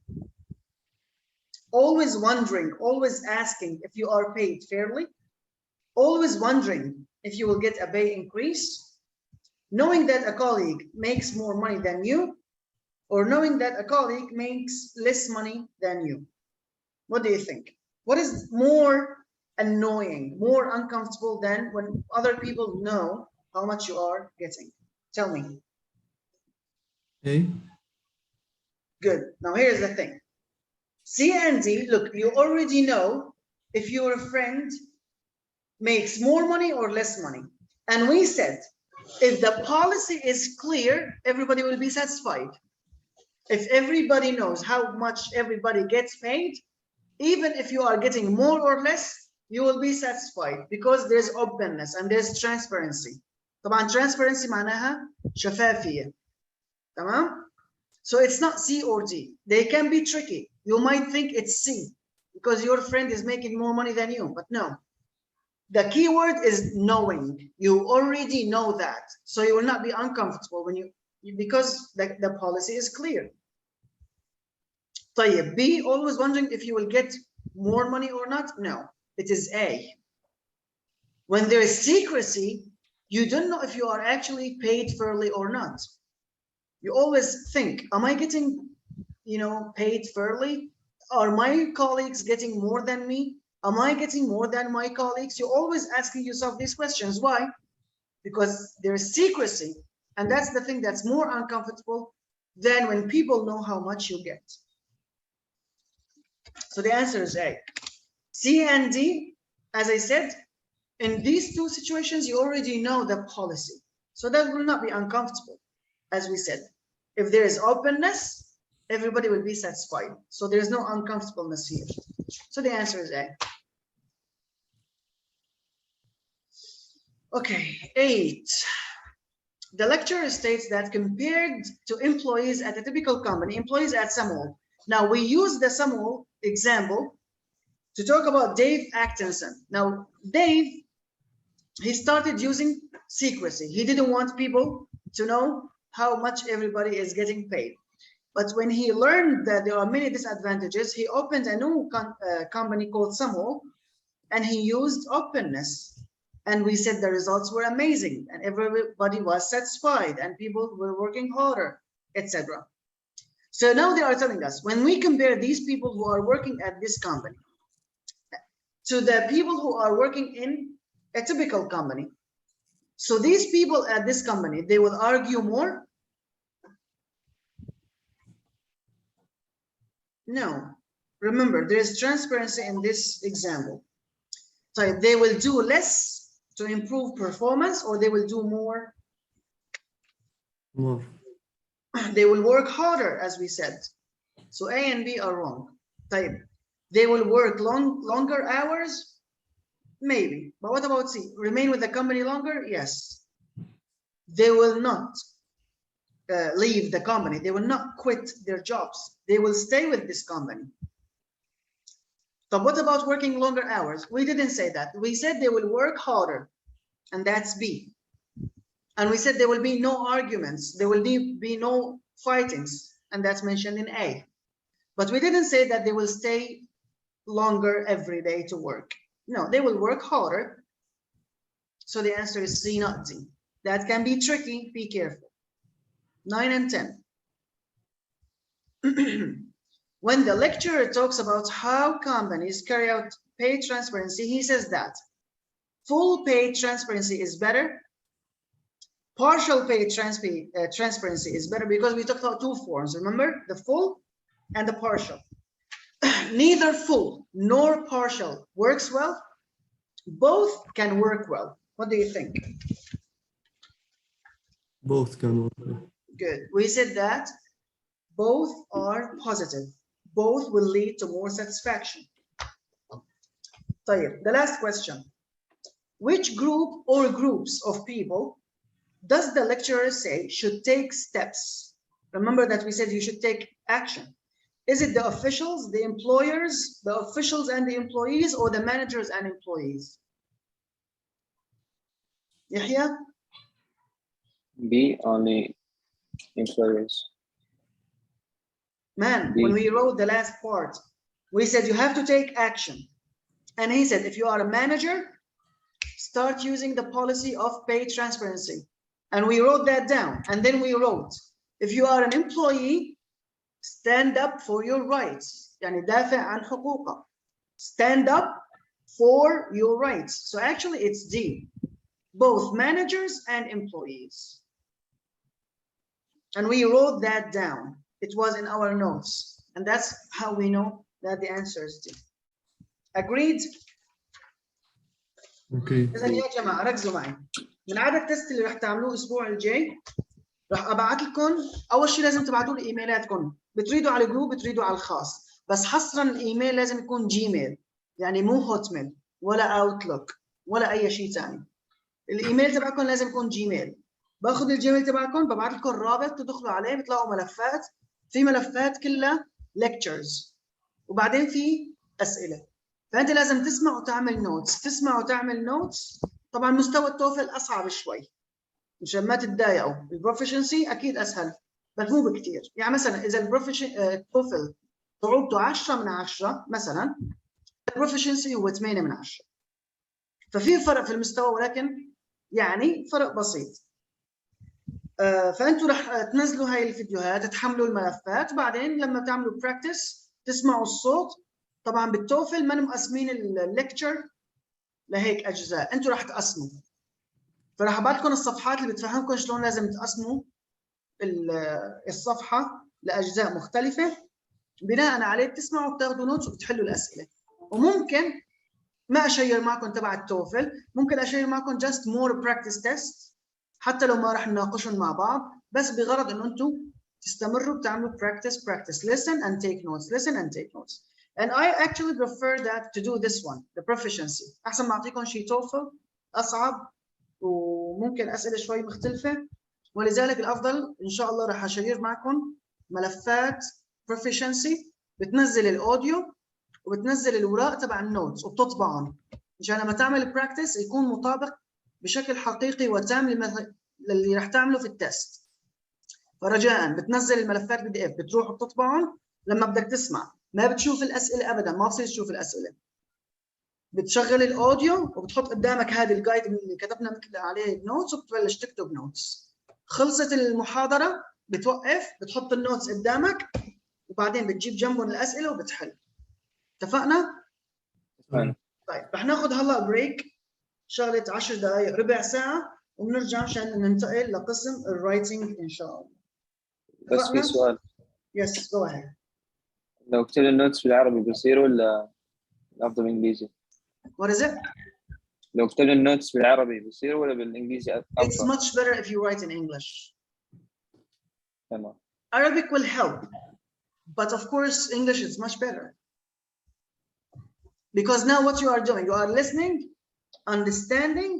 S1: Always wondering, always asking if you are paid fairly, always wondering if you will get a pay increase, knowing that a colleague makes more money than you, or knowing that a colleague makes less money than you. What do you think? What is more annoying, more uncomfortable than when other people know how much you are getting? Tell me.
S2: A?
S1: Good. Now here's the thing. C and D, look, you already know if your friend makes more money or less money. And we said, if the policy is clear, everybody will be satisfied. If everybody knows how much everybody gets paid, even if you are getting more or less, you will be satisfied because there's openness and there's transparency. طبعا transparency معناها شفافية. تمام? So it's not C or D. They can be tricky. You might think it's C because your friend is making more money than you, but no. The key word is knowing. You already know that. So you will not be uncomfortable when because the policy is clear. طيب, B, always wondering if you will get more money or not? No, it is A. When there is secrecy, you don't know if you are actually paid fairly or not. You always think, am I getting, paid fairly? Are my colleagues getting more than me? Am I getting more than my colleagues? You're always asking yourself these questions. Why? Because there's secrecy. And that's the thing that's more uncomfortable than when people know how much you get. So the answer is A. C and D, as I said, in these two situations, you already know the policy. So that will not be uncomfortable, as we said. If there is openness, everybody will be satisfied. So there's no uncomfortableness here. So the answer is A. Okay, 8. The lecturer states that compared to employees at a typical company, employees at Samol. Now we use the Samol example to talk about Dave Atkinson. Now Dave, he started using secrecy. He didn't want people to know how much everybody is getting paid. But when he learned that there are many disadvantages, he opened a new company called Samol, and he used openness. And we said the results were amazing, and everybody was satisfied, and people were working harder, etc. So now they are telling us, when we compare these people who are working at this company to the people who are working in a typical company, so these people at this company, they will argue more? No. Remember, there is transparency in this example. So they will do less to improve performance, or they will do more?
S2: More.
S1: They will work harder, as we said. So A and B are wrong. They will work longer hours? Maybe. But what about C? Remain with the company longer? Yes. They will not leave the company. They will not quit their jobs. They will stay with this company. So what about working longer hours? We didn't say that. We said they will work harder, and that's B. And we said there will be no arguments. There will be no fightings, and that's mentioned in A. But we didn't say that they will stay longer every day to work. No, they will work harder. So the answer is C, not D. That can be tricky. Be careful. 9 and 10. When the lecturer talks about how companies carry out pay transparency, he says that full pay transparency is better. Partial pay transparency is better, because we talked about 2 forms. Remember, the full and the partial. Neither full nor partial works well. Both can work well. What do you think?
S2: Both can work.
S1: Good. We said that both are positive. Both will lead to more satisfaction. The last question. Which group or groups of people does the lecturer say should take steps? Remember that we said you should take action. Is it the officials, the employers, the officials and the employees, or the managers and employees? Yahya?
S4: B, only employers.
S1: Man,
S4: B.
S1: when we wrote the last part, we said you have to take action. And he said, if you are a manager, start using the policy of pay transparency. And we wrote that down. And then we wrote, if you are an employee, stand up for your rights. يعني دافع عن حقوقك. Stand up for your rights. So actually it's D, both managers and employees. And we wrote that down. It was in our notes. And that's how we know that the answer is D. Agreed?
S2: Okay.
S1: إذا يا جماعة ركزوا معي. من عدد التست اللي رح تعملوه الأسبوع الجاي، رح أبعت لكم. أول شيء لازم تبعتوا لي إيميلاتكم. بتريدوا على الجروب بتريدوا على الخاص. بس حصرا الإيميل لازم يكون جيميل. يعني مو هوت ميل ولا أوتلوك ولا أي شيء ثاني. الإيميل تبعكم لازم يكون جيميل. باخذ الجيميل تبعكم ببعث لكم الرابط تدخلوا عليه بتلاقوا ملفات. في ملفات كلها lectures وبعدين في أسئلة. فأنت لازم تسمع وتعمل نوتس. تسمع وتعمل نوتس. طبعا مستوى التوفل أصعب شوي مشان ما تتضايقوا. البروفيشنسي أكيد أسهل بس مو بكتير. يعني مثلا إذا التوفل صعوبته 10 من 10 مثلا، البروفيشنسي هو 8 من 10. ففي فرق في المستوى ولكن يعني فرق بسيط. فأنتوا رح تنزلوا هاي الفيديوهات، تحملوا الملفات، بعدين لما تعملوا براكتس تسمعوا الصوت. طبعا بالتوفل ما مقسمين الليكتشر لهيك أجزاء، أنتوا رح تقسموا. فرح ابعت لكم الصفحات اللي بتفهمكم شلون لازم تقسموا الصفحة لأجزاء مختلفة. بناء عليه بتسمعوا وبتاخذوا نوتس وبتحلوا الأسئلة. وممكن ما أشير معكم تبع التوفل، ممكن أشير معكم just more practice test حتى لو ما رح نناقشهم مع بعض، بس بغرض إنه أنتم تستمروا بتعملوا practice listen and take notes, listen and take notes. And I actually prefer that to do this one, the proficiency. أحسن ما أعطيكم شيء توفل أصعب وممكن أسئلة شوي مختلفة، ولذلك الأفضل إن شاء الله راح أشير معكم ملفات Proficiency بتنزل الأوديو وبتنزل الأوراق تبع النوتس وبتطبعهم عشان لما تعمل براكتس يكون مطابق بشكل حقيقي وتام للي راح تعمله في التست. فرجاء بتنزل الملفات PDF، بتروح بتطبعهم. لما بدك تسمع ما بتشوف الأسئلة أبدا، ما بصير تشوف الأسئلة، بتشغل الأوديو وبتحط قدامك هذا الجايد اللي كتبنا مثل عليه النوتس وبتبلش تكتب نوتس. خلصت المحاضرة بتوقف، بتحط النوتس قدامك وبعدين بتجيب جنبهم الأسئلة وبتحل. اتفقنا؟ طيب رح ناخذ هلا بريك شغله 10 دقائق ربع ساعه وبنرجع عشان ننتقل لقسم الرايتنج ان شاء الله.
S4: بس في سؤال.
S1: يس جو اهيد.
S4: لو كتبت النوتس بالعربي بيصير ولا الافضل انجليزي؟
S1: What is it?
S4: لو كتبت النوتس بالعربي بيصير ولا بالانجليزي افضل؟
S1: It's much better if you write in English.
S4: تمام.
S1: Arabic will help, but of course English is much better. Because now what you are doing, you are listening, understanding,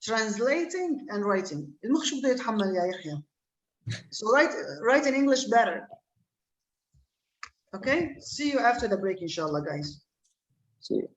S1: translating and writing. المخ شو بده يتحمل يا يحيى. So write in English better. Okay? See you after the break inshallah guys.
S4: See you.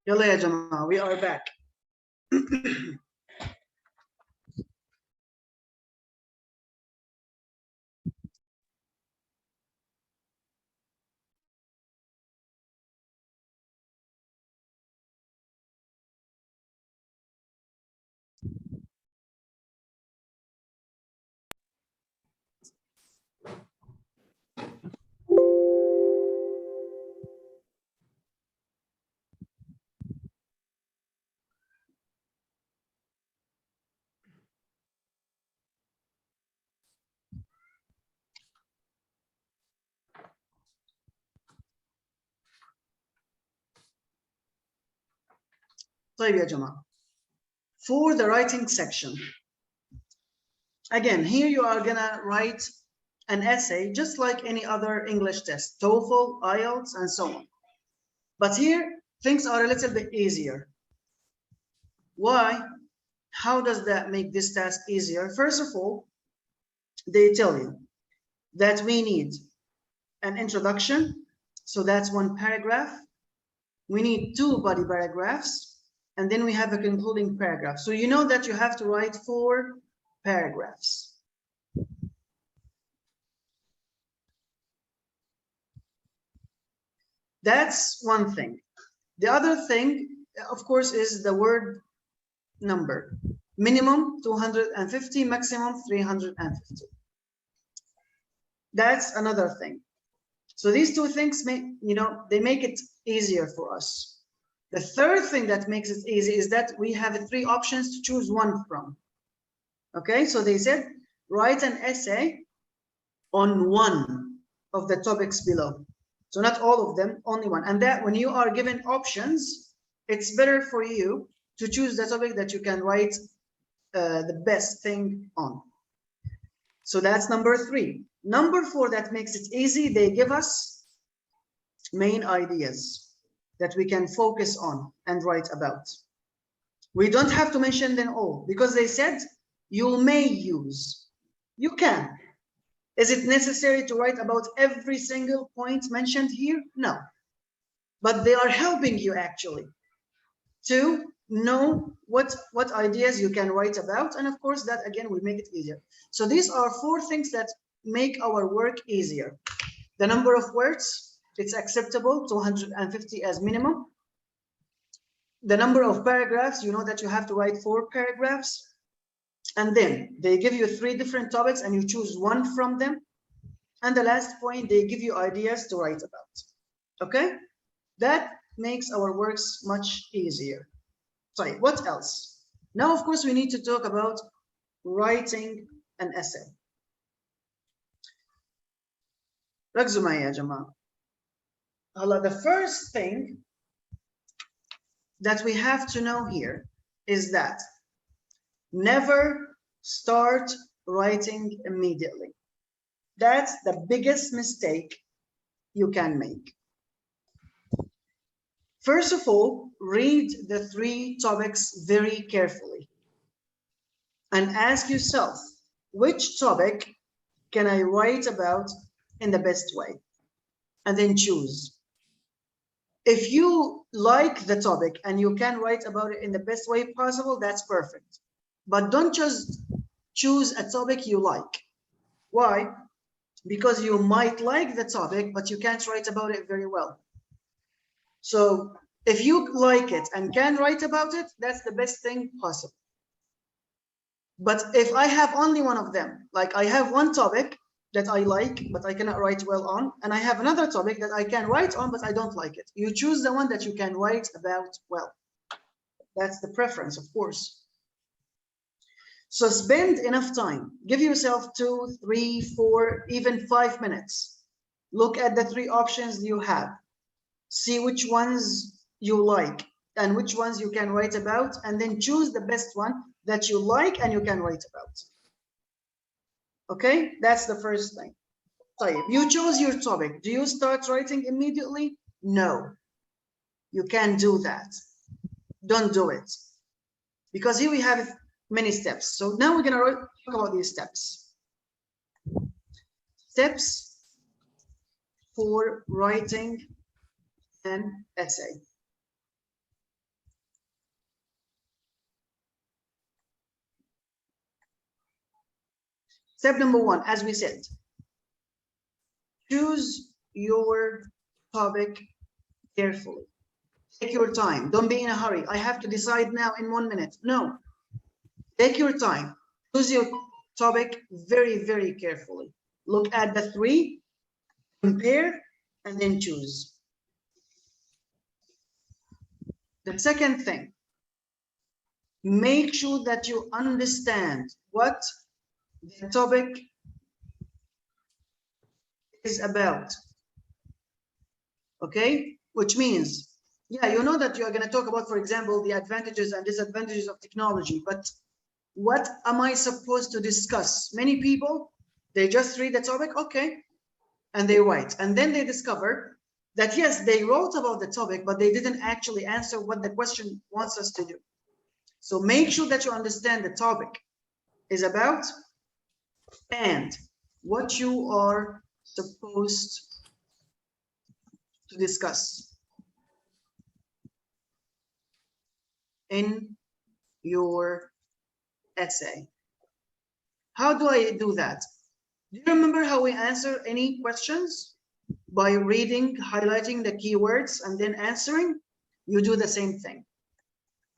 S1: يلا يا جماعة, we are back. طيب يا جماعة, for the writing section, again, here you are gonna write an essay just like any other English test, TOEFL, IELTS, and so on. But here, things are a little bit easier. Why? How does that make this task easier? First of all, they tell you that we need an introduction, so that's one paragraph. We need 2 body paragraphs, and then we have a concluding paragraph. So you know that you have to write 4 paragraphs. That's one thing. The other thing, of course, is the word number. Minimum 250, maximum 350. That's another thing. So these 2 things make, they make it easier for us. The third thing that makes it easy is that we have 3 options to choose one from. Okay, so they said, write an essay on one of the topics below. So not all of them, only one. And that when you are given options, it's better for you to choose the topic that you can write the best thing on. So that's number 3. Number 4 that makes it easy, they give us main ideas that we can focus on and write about. We don't have to mention them all because they said you may use. You can. Is it necessary to write about every single point mentioned here? No. But they are helping you actually to know what ideas you can write about. And of course, that again will make it easier. So these are 4 things that make our work easier. The number of words, it's acceptable, 250 as minimum. The number of paragraphs, you know that you have to write 4 paragraphs. And then they give you 3 different topics and you choose one from them. And the last point, they give you ideas to write about. Okay? That makes our works much easier. Sorry, what else? Now, of course, we need to talk about writing an essay. ركزوا معي يا جماعة. The first thing that we have to know here is that never start writing immediately. That's the biggest mistake you can make. First of all, read the 3 topics very carefully and ask yourself, which topic can I write about in the best way? And then choose. If you like the topic and you can write about it in the best way possible, that's perfect. But don't just choose a topic you like. Why? Because you might like the topic, but you can't write about it very well. So if you like it and can write about it, that's the best thing possible. But if I have only one of them, like I have one topic that I like, but I cannot write well on, and I have another topic that I can write on, but I don't like it. You choose the one that you can write about well. That's the preference, of course. So spend enough time. Give yourself 2, 3, 4, even 5 minutes. Look at the 3 options you have. See which ones you like and which ones you can write about, and then choose the best one that you like and you can write about. Okay, that's the first thing. So you chose your topic. Do you start writing immediately? No, you can't do that. Don't do it. Because here we have many steps. So now we're going to talk about these steps. Steps for writing an essay. Step number 1, as we said, choose your topic carefully. Take your time. Don't be in a hurry. I have to decide now in 1 minute. No. Take your time. Choose your topic very, very carefully. Look at the 3, compare, and then choose. The second thing, make sure that you understand what the topic is about. Okay? Which means, yeah, you know that you are going to talk about, for example, the advantages and disadvantages of technology, but what am I supposed to discuss? Many people, they just read the topic, okay, and they write. And then they discover that, yes, they wrote about the topic, but they didn't actually answer what the question wants us to do. So make sure that you understand the topic is about and what you are supposed to discuss in your essay. How do I do that? Do you remember how we answer any questions? By reading, highlighting the keywords, and then answering. You do the same thing.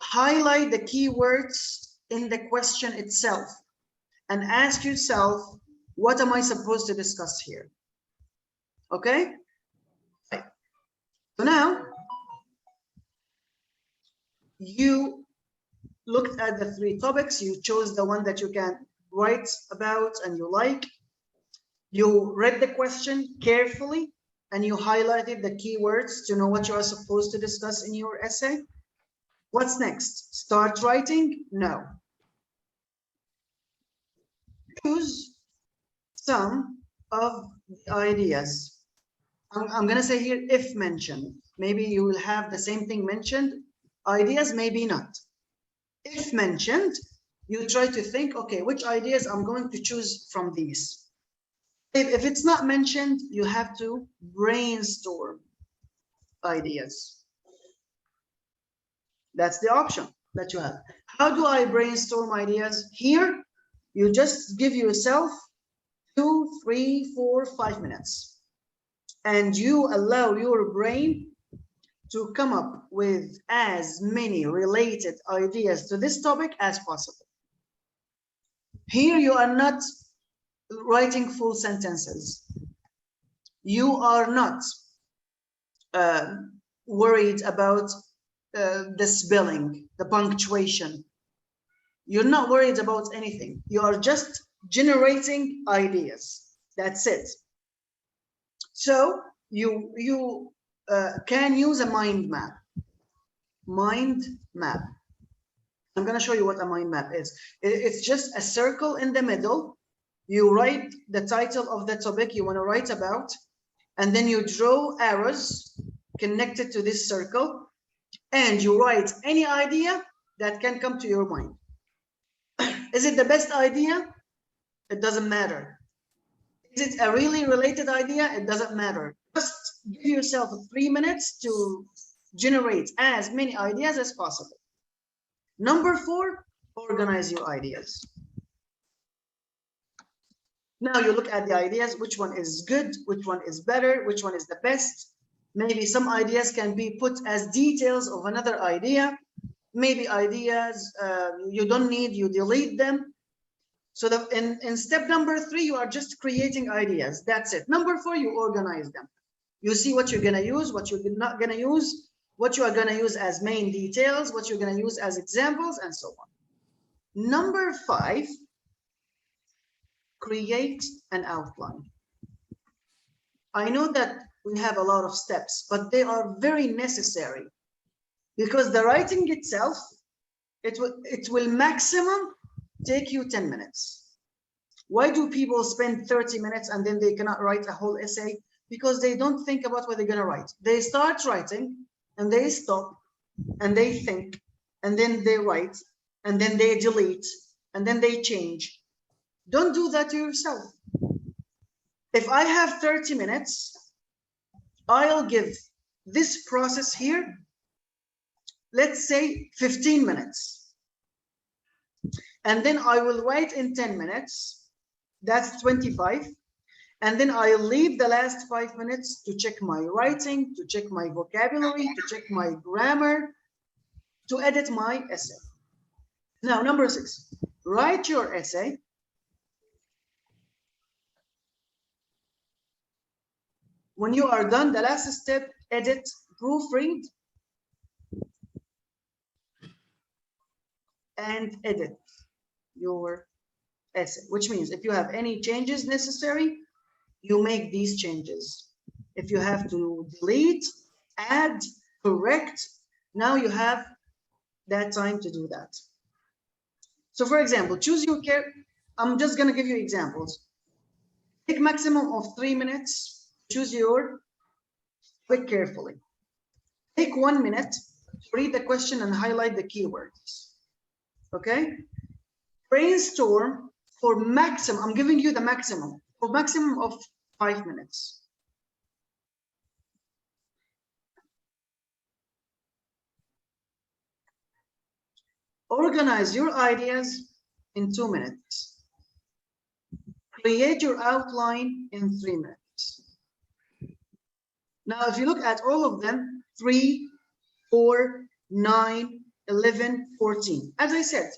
S1: Highlight the keywords in the question itself and ask yourself, what am I supposed to discuss here? Okay? Right. So now, you looked at the 3 topics, you chose the one that you can write about and you like. You read the question carefully and you highlighted the keywords to know what you are supposed to discuss in your essay. What's next? Start writing? No. Choose some of the ideas. I'm going to say here, if mentioned. Maybe you will have the same thing mentioned. Ideas, maybe not. If mentioned, you try to think, okay, which ideas I'm going to choose from these. If it's not mentioned, you have to brainstorm ideas. That's the option that you have. How do I brainstorm ideas? Here, you just give yourself 2, 3, 4, 5 minutes. And you allow your brain to come up with as many related ideas to this topic as possible. Here, you are not writing full sentences. You are not worried about the spelling, the punctuation. You're not worried about anything. You are just generating ideas. That's it. So you can use a mind map. Mind map. I'm going to show you what a mind map is. It's just a circle in the middle. You write the title of the topic you want to write about, and then you draw arrows connected to this circle, and you write any idea that can come to your mind. Is it the best idea? It doesn't matter. Is it a really related idea? It doesn't matter. Just give yourself 3 minutes to generate as many ideas as possible. Number 4, organize your ideas. Now you look at the ideas, which one is good, which one is better, which one is the best. Maybe some ideas can be put as details of another idea. Maybe ideas you don't need, you delete them. So that in step number 3, you are just creating ideas. That's it. Number 4, you organize them. You see what you're going to use, what you're not going to use, what you are going to use as main details, what you're going to use as examples, and so on. Number 5, create an outline. I know that we have a lot of steps, but they are very necessary because the writing itself, it will maximum take you 10 minutes. Why do people spend 30 minutes and then they cannot write a whole essay? Because they don't think about what they're going to write. They start writing and they stop and they think and then they write and then they delete and then they change. Don't do that to yourself. If I have 30 minutes, I'll give this process here, let's say 15 minutes. And then I will write in 10 minutes That's 25. And then I'll leave the last 5 minutes to check my writing, to check my vocabulary, to check my grammar, to edit my essay. Now, number 6, write your essay. When you are done, the last step, edit, proofread, and edit your essay, which means if you have any changes necessary, you make these changes. If you have to delete, add, correct, now you have that time to do that. So for example, choose your care. I'm just going to give you examples. Take maximum of 3 minutes. Choose your topic carefully. Take 1 minute to read the question and highlight the keywords. Okay? Brainstorm for maximum, I'm giving you the maximum, for maximum of 5 minutes. Organize your ideas in 2 minutes. Create your outline in 3 minutes. Now, if you look at all of them, 3, 4, 9, 11, 14, as I said,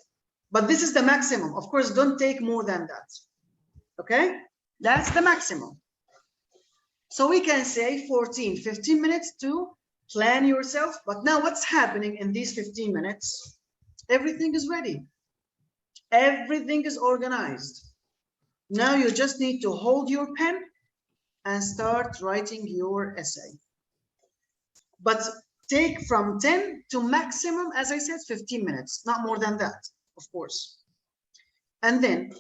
S1: but this is the maximum. Of course, don't take more than that. Okay? That's the maximum. So we can say 14, 15 minutes to plan yourself. But now what's happening in these 15 minutes? Everything is ready. Everything is organized. Now you just need to hold your pen and start writing your essay. But take from 10 to maximum, as I said, 15 minutes, not more than that, of course. And then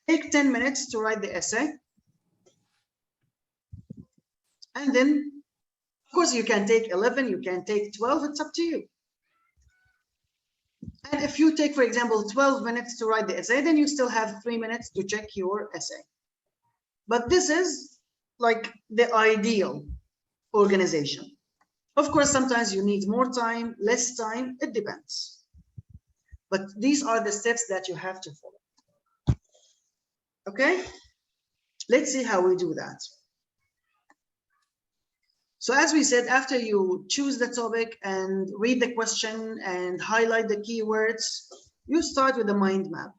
S1: take 10 minutes to write the essay. And then, of course, you can take 11, you can take 12, it's up to you. And if you take, for example, 12 minutes to write the essay, then you still have 3 minutes to check your essay. But this is like the ideal organization. Of course, sometimes you need more time, less time, it depends. But these are the steps that you have to follow. Okay? Let's see how we do that. So as we said, after you choose the topic and read the question and highlight the keywords, you start with a mind map.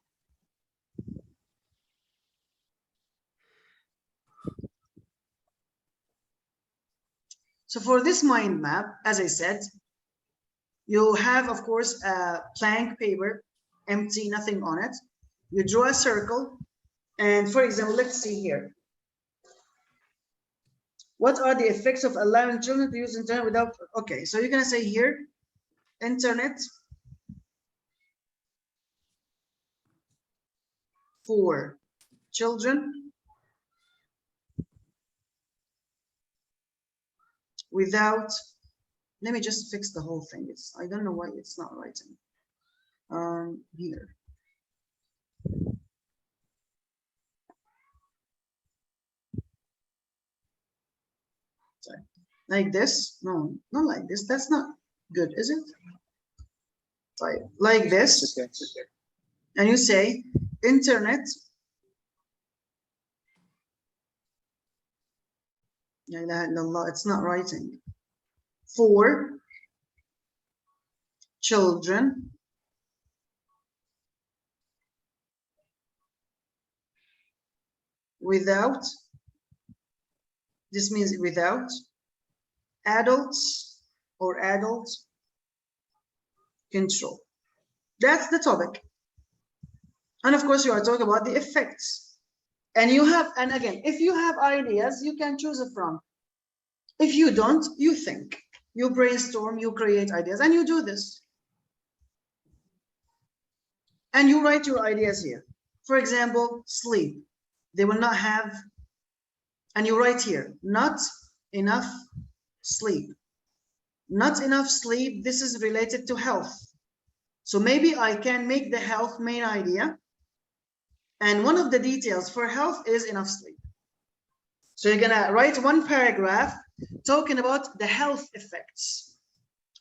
S1: So for this mind map, as I said, you have, of course, a blank paper, empty, nothing on it. You draw a circle. And for example, let's see here. What are the effects of allowing children to use internet without, okay, so you're gonna say here, internet for children without, let me just fix the whole thing. I don't know why it's not writing. Here. Sorry. Like this? No, not like this. That's not good, is it? Sorry. Like this.
S4: Okay.
S1: And you say internet. It's not writing. For children without, this means without adults or adult control. That's the topic. And of course, you are talking about the effects. And you have, and again, if you have ideas, you can choose it from. If you don't, you think, you brainstorm, you create ideas, and you do this. And you write your ideas here. For example, sleep. They will not have, and you write here, not enough sleep. Not enough sleep, this is related to health. So maybe I can make the health main idea. And one of the details for health is enough sleep. So you're gonna write one paragraph talking about the health effects.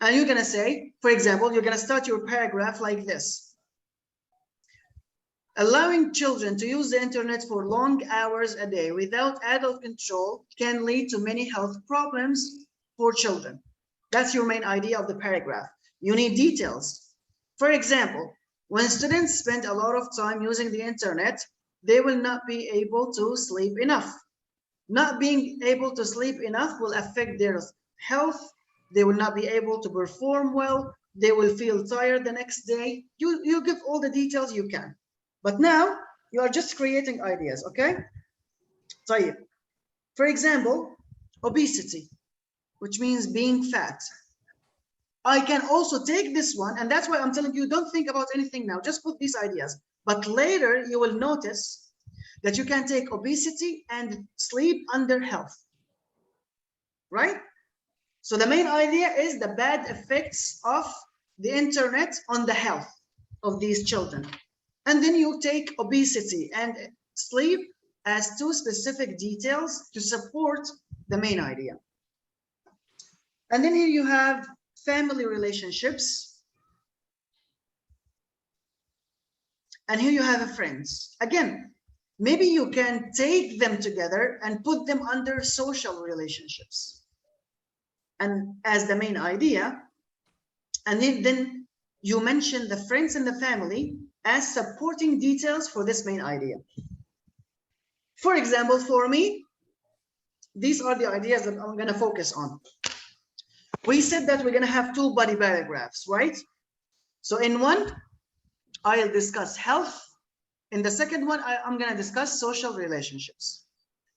S1: And you're gonna say, for example, you're gonna start your paragraph like this. Allowing children to use the internet for long hours a day without adult control can lead to many health problems for children. That's your main idea of the paragraph. You need details. For example, when students spend a lot of time using the internet, they will not be able to sleep enough. Not being able to sleep enough will affect their health. They will not be able to perform well. They will feel tired the next day. You give all the details you can. But now you are just creating ideas, okay? طيب. For example, obesity, which means being fat. I can also take this one, and that's why I'm telling you, don't think about anything now, just put these ideas. But later you will notice that you can take obesity and sleep under health, right? So the main idea is the bad effects of the internet on the health of these children. And then you take obesity and sleep as two specific details to support the main idea. And then here you have family relationships. And here you have friends. Again, maybe you can take them together and put them under social relationships and as the main idea. And then you mention the friends and the family as supporting details for this main idea. For example, for me, these are the ideas that I'm going to focus on. We said that we're going to have two body paragraphs, right? So in one, I'll discuss health. In the second one, I'm going to discuss social relationships.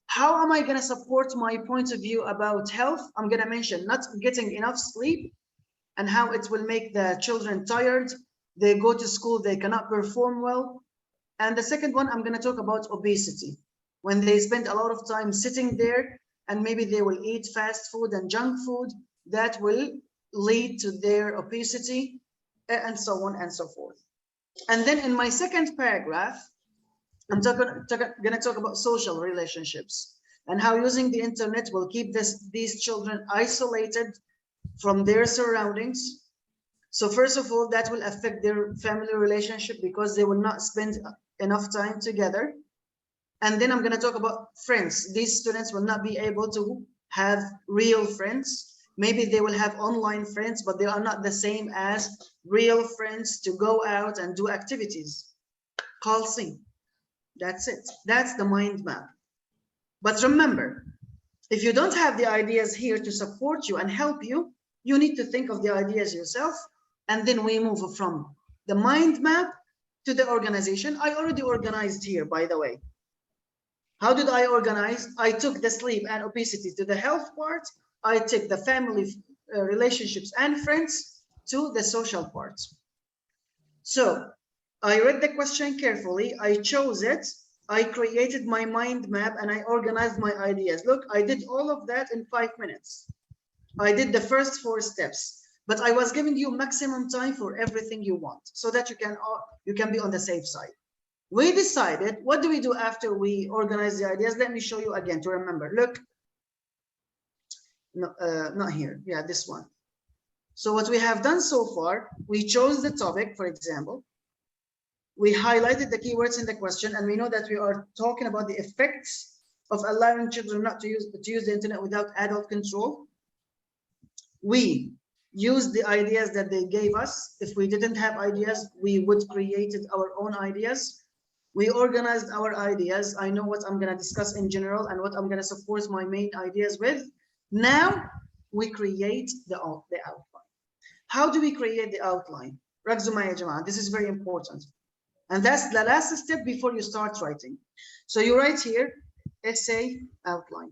S1: How am I going to support my point of view about health? I'm going to mention not getting enough sleep and how it will make the children tired. They go to school, they cannot perform well. And the second one, I'm going to talk about obesity. When they spend a lot of time sitting there and maybe they will eat fast food and junk food, that will lead to their obesity and so on and so forth. And then in my second paragraph, I'm going to talk about social relationships and how using the internet will keep these children isolated from their surroundings. So first of all, that will affect their family relationship because they will not spend enough time together. And then I'm going to talk about friends. These students will not be able to have real friends. Maybe they will have online friends, but they are not the same as real friends to go out and do activities. Call, sing. That's it. That's the mind map. But remember, if you don't have the ideas here to support you and help you, you need to think of the ideas yourself. And then we move from the mind map to the organization. I already organized here, by the way. How did I organize? I took the sleep and obesity to the health part. I took the family relationships and friends to the social part. So I read the question carefully. I chose it. I created my mind map and I organized my ideas. Look, I did all of that in 5 minutes. I did the first 4 steps. But I was giving you maximum time for everything you want so that you can be on the safe side. We decided, what do we do after we organize the ideas? Let me show you again to remember. Look, no, not here. Yeah, this one. So what we have done so far, we chose the topic, for example. We highlighted the keywords in the question, and we know that we are talking about the effects of allowing children not to use the internet without adult control. We use the ideas that they gave us. If we didn't have ideas, we would create our own ideas. We organized our ideas. I know what I'm going to discuss in general and what I'm going to support my main ideas with. Now we create the outline. How do we create the outline? ركزوا معي يا جماعة. This is very important. And that's the last step before you start writing. So you write here, essay outline.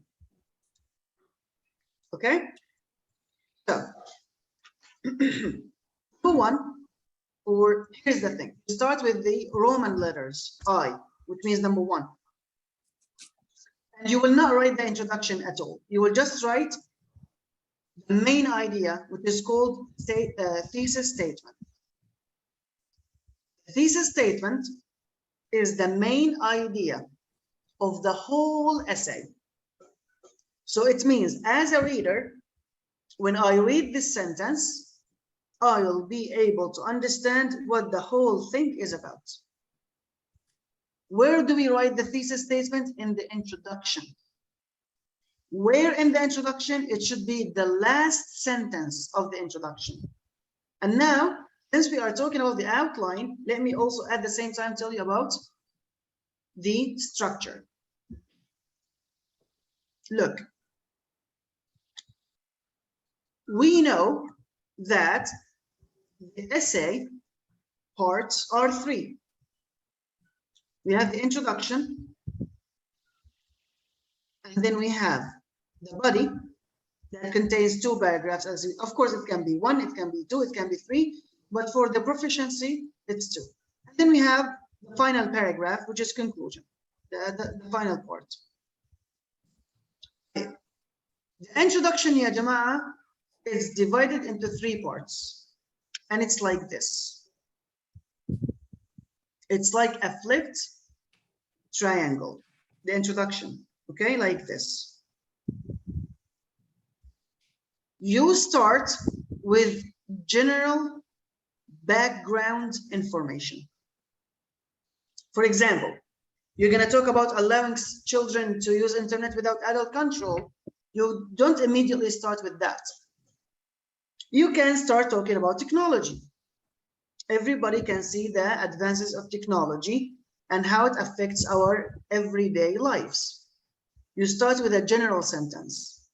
S1: Okay? So, number one, or here's the thing. You start with the Roman letters, I, which means number 1. And you will not write the introduction at all. You will just write the main idea, which is called thesis statement. The thesis statement is the main idea of the whole essay. So it means, as a reader, when I read this sentence, I will be able to understand what the whole thing is about. Where do we write the thesis statement? In the introduction. Where in the introduction? It should be the last sentence of the introduction. And now, since we are talking about the outline, let me also at the same time tell you about the structure. Look, we know that the essay parts are three. We have the introduction, and then we have the body that contains 2 paragraphs. Of course, it can be 1, it can be 2, it can be 3, but for the proficiency, it's 2. And then we have the final paragraph, which is conclusion, the final part. The introduction, ya jama'a, is divided into 3 parts, and it's like this. It's like a flipped triangle, the introduction, okay, like this. You start with general background information. For example, you're going to talk about allowing children to use internet without adult control. You don't immediately start with that. You can start talking about technology. Everybody can see the advances of technology and how it affects our everyday lives. You start with a general sentence.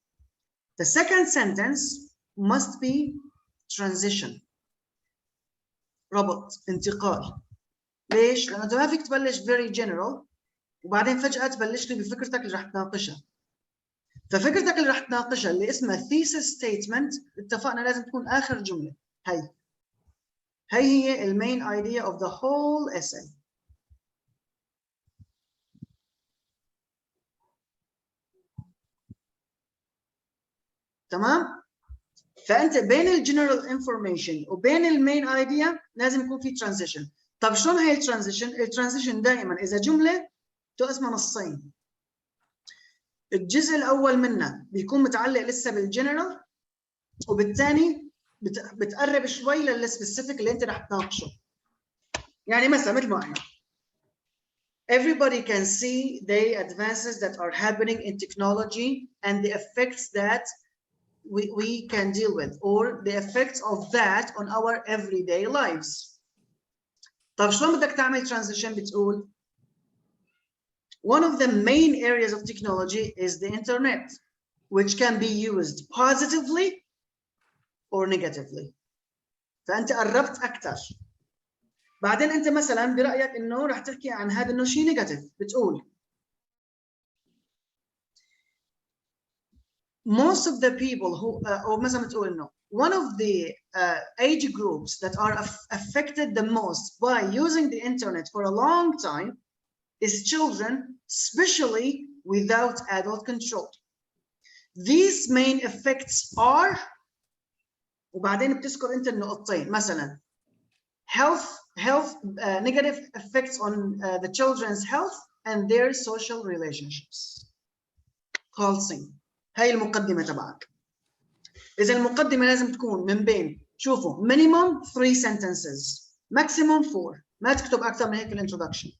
S1: The second sentence must be transition. ربط، انتقال. ليش؟ لأنه أنت ما فيك تبلش very general وبعدين فجأة تبلش لي بفكرتك اللي رح تناقشها. ففكرتك اللي رح تناقشها اللي اسمها thesis statement، اتفقنا لازم تكون آخر جملة. هي هي المين idea of the whole essay. تمام؟ فأنت بين الجنرال انفورميشن وبين المين ايديا لازم يكون في ترانزيشن. طب شلون هي الترانزيشن؟ الترانزيشن دائما إذا جملة تقسمها نصين. الجزء الأول منها بيكون متعلق لسه بالجنرال، وبالثاني بتقرب شوي للسبيسيفيك اللي أنت رح تناقشه. يعني مثلا مثل ما قلنا everybody can see the advances that are happening in technology and the effects that we can deal with, or the effects of that on our everyday lives. طب شلون بدك تعمل transition؟ بتقول one of the main areas of technology is the internet, which can be used positively or negatively. فأنت قربت أكثر. بعدين أنت مثلا برأيك إنه رح تحكي عن هذا إنه شيء نيجاتيف، بتقول most of the people who or مثلا بتقول إنه one of the age groups that are affected the most by using the internet for a long time is children, especially without adult control. These main effects are، وبعدين بتذكر أنت النقطتين، مثلا health negative effects on the children's health and their social relationships. خالصين. هاي المقدمة تبعك. إذا المقدمة لازم تكون من بين، شوفوا minimum 3 sentences maximum 4، ما تكتب أكثر من هيك الانترودكشن.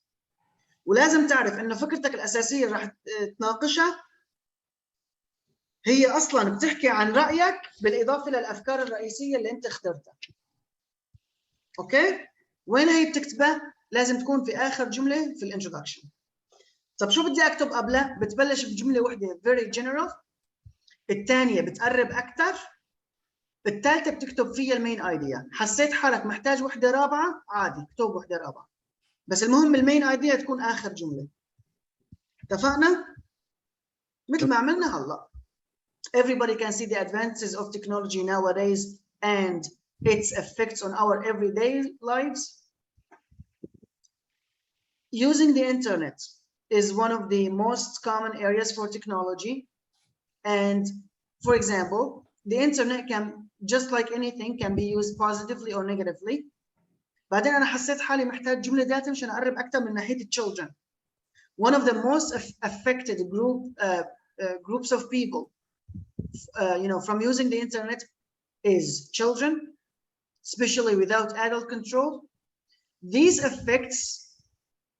S1: ولازم تعرف إنه فكرتك الأساسية اللي راح تناقشها هي أصلاً بتحكي عن رأيك بالإضافة للأفكار الرئيسية اللي أنت اخترتها. أوكي؟ وين هي بتكتبها؟ لازم تكون في آخر جملة في الانترودكشن. طب شو بدي أكتب قبلها؟ بتبلش بجملة واحدة very general، الثانية بتقرب أكثر، الثالثة بتكتب فيها المين ايديا. حسيت حالك محتاج وحدة رابعة عادي اكتب وحدة رابعة، بس المهم المين ايديا تكون آخر جملة. اتفقنا؟ مثل ما عملنا هلا. Everybody can see the advances of technology nowadays and its effects on our everyday lives. Using the internet is one of the most common areas for technology. And for example, the internet can, just like anything, can be used positively or negatively. بعدين أنا حسيت حالي محتاج جملة ذاتها مشان أقرب أكثر من ناحية children. One of the most affected groups of people, from using the internet is children, especially without adult control. These effects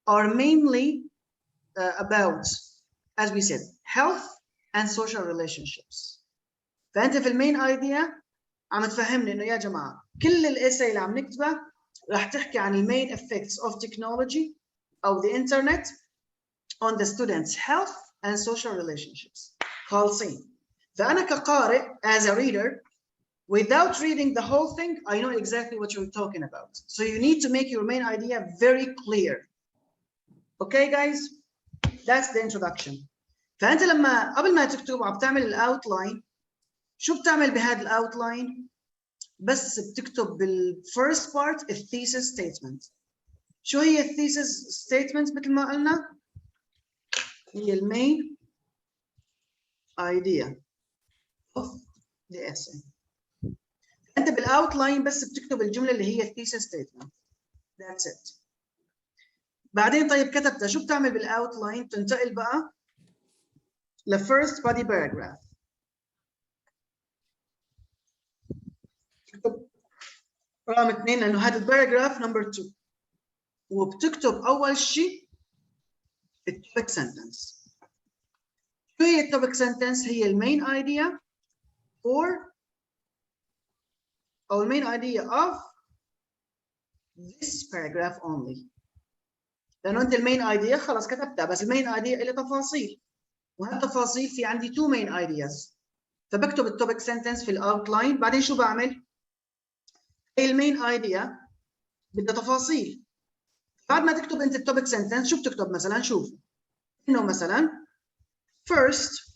S1: are mainly about, as we said, health and social relationships. فأنت في المين ايديا عم تفهمني إنه يا جماعة كل الإساي اللي عم نكتبها راح تحكي عن المين effects of technology أو the internet on the students' health and social relationships. خالصين. فأنا كقارئ as a reader, without reading the whole thing, I know exactly what you're talking about. So you need to make your main idea very clear. Okay, guys? That's the introduction. فأنت لما قبل ما تكتب وعم تعمل الأوتلاين، شو بتعمل بهذا الأوتلاين؟ بس بتكتب بالfirst part الثيسس statement. شو هي الثيسس statement مثل ما قلنا؟ هي المين idea of the essay. أنت بالأوتلاين بس بتكتب الجملة اللي هي الثيسس statement. That's it. بعدين طيب كتبتها، شو بتعمل بالأوتلاين؟ تنتقل بقى ل first body paragraph. تكتب رقم 2 لأنه هذا الباراجراف نمبر 2. وبتكتب أول شيء التوبيك سنتنس. شو هي التوبيك سنتنس؟ هي المين ايديا for أو المين idea of this paragraph only. لأنه أنت المين idea خلاص كتبتها، بس المين idea إلها تفاصيل، وهالتفاصيل في عندي two main ideas. فبكتب التوبيك سنتنس في الأوتلاين، بعدين شو بعمل؟ هي المين idea بدها تفاصيل. بعد ما تكتب أنت التوبيك سنتنس شو بتكتب مثلا؟ شوف إنه مثلا first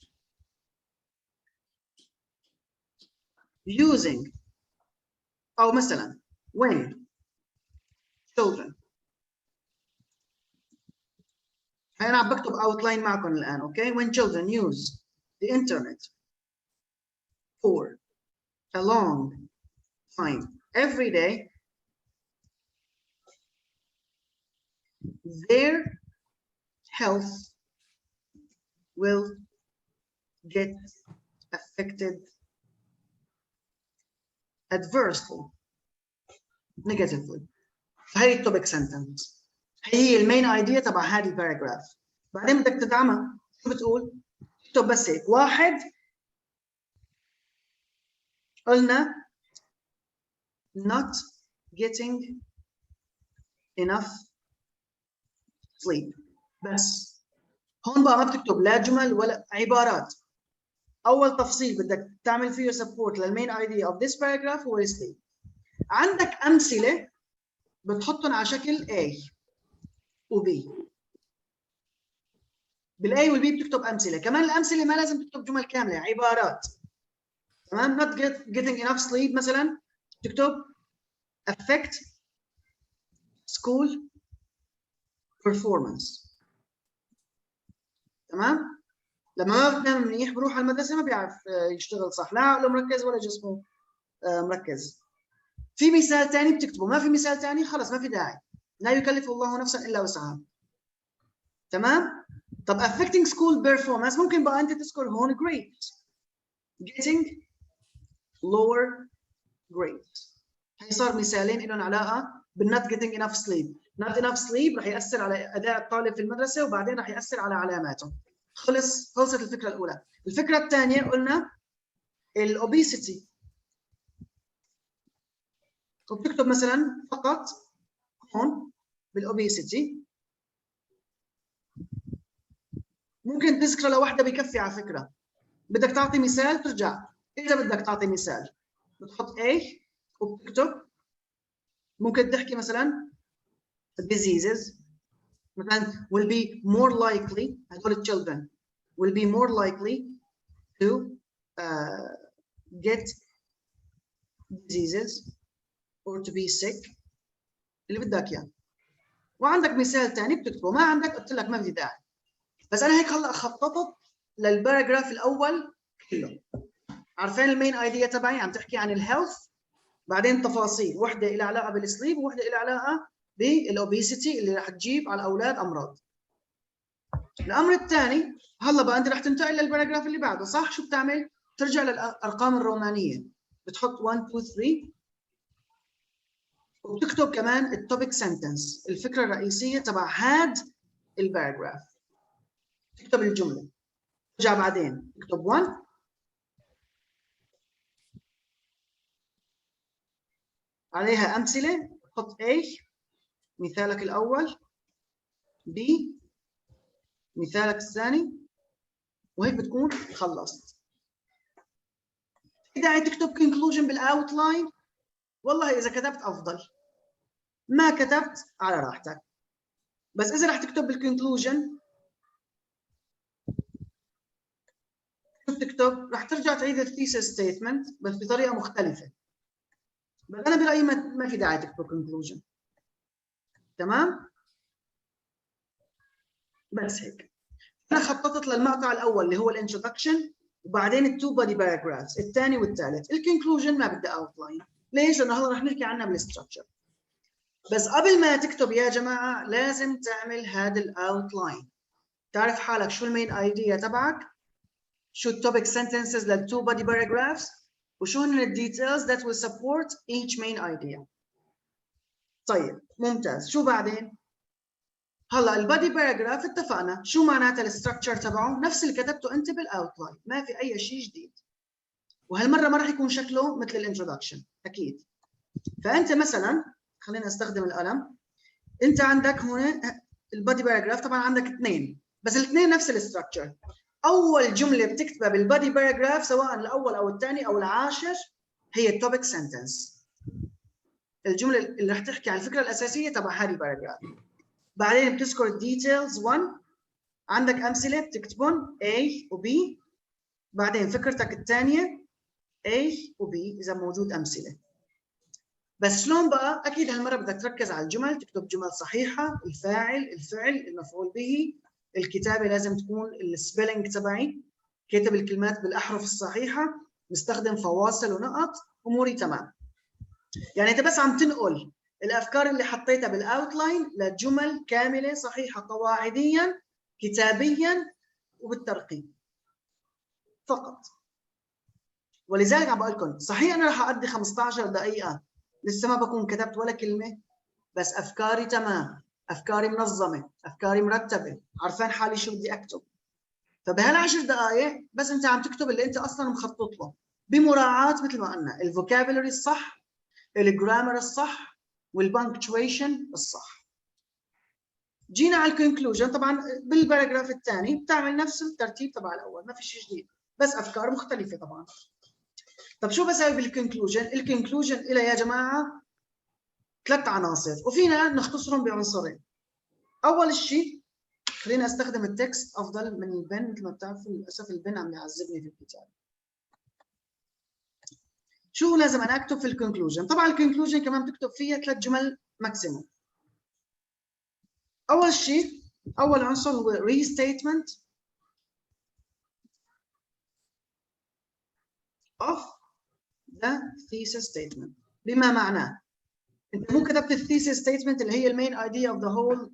S1: using أو مثلا when children. أنا عم بكتب outline معكم الآن. okay? When children use the internet for a long time every day, their health will get affected adversely, negatively. فهي التوبيك سنتنس، هي المين ايديا تبع هذه الباراجراف. بعدين بدك تدعمها، شو بتقول؟ تكتب بس هيك. واحد، قلنا not getting enough sleep. بس هون بقى ما بتكتب لا جمل ولا عبارات. اول تفصيل بدك تعمل فيه سبورت للمين ايديا of this paragraph هو sleep. عندك امثله بتحطهم على شكل A و B. بالاي والبي بتكتب امثله، كمان الامثله ما لازم تكتب جمل كامله، عبارات. تمام؟ not getting enough sleep مثلا تكتب affect school performance. تمام؟ لما ما بتنام منيح بروح على المدرسه ما بيعرف يشتغل صح، لا عقله مركز ولا جسمه مركز. في مثال ثاني بتكتبه، ما في مثال ثاني خلص ما في داعي. لا يكلف الله نفسا الا وسعها. تمام؟ طب affecting school performance ممكن بقى انت تذكر هون grades. getting lower grades. هي صار مثالين لهم علاقه بالنot getting enough sleep. not enough sleep رح ياثر على اداء الطالب في المدرسه، وبعدين رح ياثر على علاماته. خلصت الفكره الاولى. الفكره الثانيه قلنا الاوبيسيتي، وبتكتب مثلا فقط هون بالاوبيسيتي. ممكن تذكر لوحده بكفي على فكره. بدك تعطي مثال ترجع، اذا بدك تعطي مثال بتحط A وبتكتب. ممكن تحكي مثلا diseases مثلا will be more likely، هدول children will be more likely to get diseases or to be sick، اللي بدك اياه. وعندك مثال ثاني بتكتبه، ما عندك قلت لك ما في داعي. بس انا هيك هلا خططت للباراجراف الاول كله. عارفين المين ايديا تبعي عم تحكي عن الهيلث، بعدين تفاصيل، وحده لها علاقه بالسليب ووحده لها علاقه بالاوبيسيتي اللي رح تجيب على الاولاد امراض. الامر الثاني هلا بقى انت رح تنتقل للباراجراف اللي بعده، صح؟ شو بتعمل؟ ترجع للارقام الرومانيه، بتحط 1 2 3 وبتكتب كمان التوبيك سنتنس، الفكره الرئيسيه تبع هاد الباراجراف. تكتب الجمله، ترجع بعدين تكتب 1 عليها امثله، حط A مثالك الاول، B مثالك الثاني، وهيك بتكون خلصت. في داعي تكتب conclusion بالاوتلاين، والله اذا كتبت افضل، ما كتبت على راحتك. بس اذا رح تكتب بالكونكلوجن شو بتكتب؟ رح ترجع تعيد الثيسيس ستيتمنت بس بطريقه مختلفه. بس انا برايي ما في داعي تكتب conclusion. تمام؟ بس هيك. انا خططت للمقطع الاول اللي هو الانترودكشن، وبعدين التو بودي باراجرافز الثاني والثالث. الكونكلوجن ما بدي اوتلاين، ليش؟ لانه هلا رح نحكي عنها بالستركتشر. بس قبل ما تكتب يا جماعه لازم تعمل هذا الاوتلاين، تعرف حالك شو المين ايديا تبعك، شو التوبيك sentences للتو body paragraphs، وشو هن الديتيلز that will support each main idea. طيب ممتاز. شو بعدين؟ هلا البادي باراجراف اتفقنا شو معناتها الستركتشر تبعه، نفس اللي كتبته انت بالاوتلاين، ما في اي شيء جديد. وهالمره ما راح يكون شكله مثل الانترودكشن اكيد. فانت مثلا خلينا استخدم القلم، انت عندك هون البادي باراجراف، طبعا عندك اثنين بس الاثنين نفس الستركتشر. اول جمله بتكتبها بالبادي باراجراف سواء الاول او الثاني او العاشر هي التوبيك سنتنس، الجمله اللي رح تحكي عن الفكره الاساسيه تبع هذه الباراجراف. بعدين بتذكر الديتيلز 1، عندك امثله بتكتبهم A و B، بعدين فكرتك الثانيه A و B اذا موجود امثله. بس شلون بقى؟ اكيد هالمره بدك تركز على الجمل، تكتب جمل صحيحه، الفاعل، الفعل، المفعول به، الكتابه لازم تكون السبيلنج تبعي، كاتب الكلمات بالاحرف الصحيحه، مستخدم فواصل ونقط، اموري تمام. يعني انت بس عم تنقل الافكار اللي حطيتها بالاوتلاين لجمل كامله صحيحه قواعديا كتابيا وبالترقيم فقط. ولذلك عم بقول لكم صحيح انا رح اقضي 15 دقيقه لسه ما بكون كتبت ولا كلمه، بس افكاري تمام، افكاري منظمه، افكاري مرتبه، عارفين حالي شو بدي اكتب. فبهال10 دقائق بس انت عم تكتب اللي انت اصلا مخطط له بمراعاه مثل ما قلنا الفوكابولري الصح، الجرامر الصح، والبنكتويشن الصح. جينا على الكونكلوجن، طبعا بالباراجراف الثاني بتعمل نفس الترتيب تبع الاول، ما في شيء جديد بس افكار مختلفه طبعا. طب شو بسوي بالكونكلوجن؟ الكونكلوجن إلى يا جماعه 3 عناصر وفينا نختصرهم بعنصرين. اول شيء خلينا استخدم التكست افضل من البن، مثل ما بتعرفوا للاسف البن عم يعذبني في الكتاب. شو لازم انا اكتب في الكونكلوجن؟ طبعا الكونكلوجن كمان بتكتب فيها 3 جمل ماكسيموم. اول شيء اول عنصر هو restatement of the thesis statement، بما معناه انت مو كتبت الثيسيس ستيتمنت اللي هي المين ايديا اوف ذا هول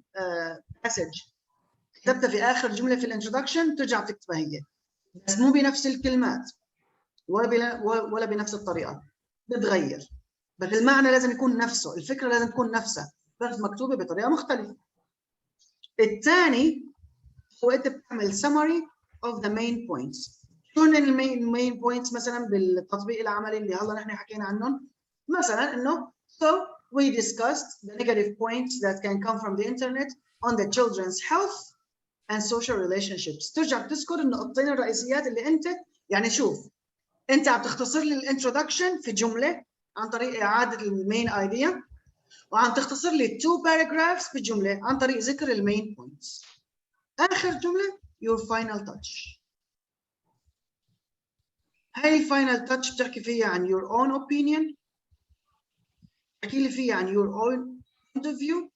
S1: باسج، كتبتها في اخر جمله في الانترودكشن ترجع تكتبها هي، بس مو بنفس الكلمات ولا بنفس الطريقه، بتغير، بس المعنى لازم يكون نفسه، الفكره لازم تكون نفسها بس مكتوبه بطريقه مختلفه. الثاني هو انت بتعمل summary of the main points. شو هن المين points مثلا بالتطبيق العملي اللي هلا نحن حكينا عنهم؟ مثلا انه so we discussed the negative points that can come from the internet on the children's health and social relationships. ترجع بتذكر النقطتين الرئيسيات اللي انت يعني شوف انت عم تختصر لي الانترودكشن في جمله عن طريق اعاده المين ايديا، وعم تختصر لي 2 paragraphs بجمله عن طريق ذكر المين بوينتس. اخر جمله your final touch. هاي الفاينل تاتش بتحكي فيها عن your own opinion، بتحكي لي فيها عن your own point of view،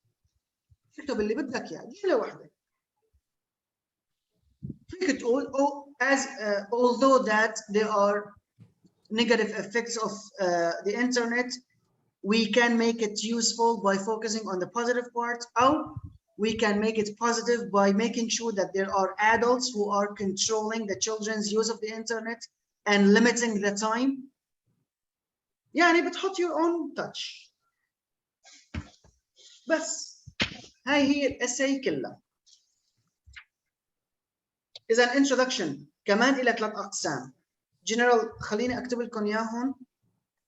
S1: تكتب اللي بدك اياه جمله واحده. فيك تقول although that there are negative effects of the internet, we can make it useful by focusing on the positive part, or we can make it positive by making sure that there are adults who are controlling the children's use of the internet and limiting the time. يعني بتحط your own touch. بس هاي هي الاساي كلها. اذا introduction كمان إلى 3 اقسام. general خليني اكتب لكم اياهم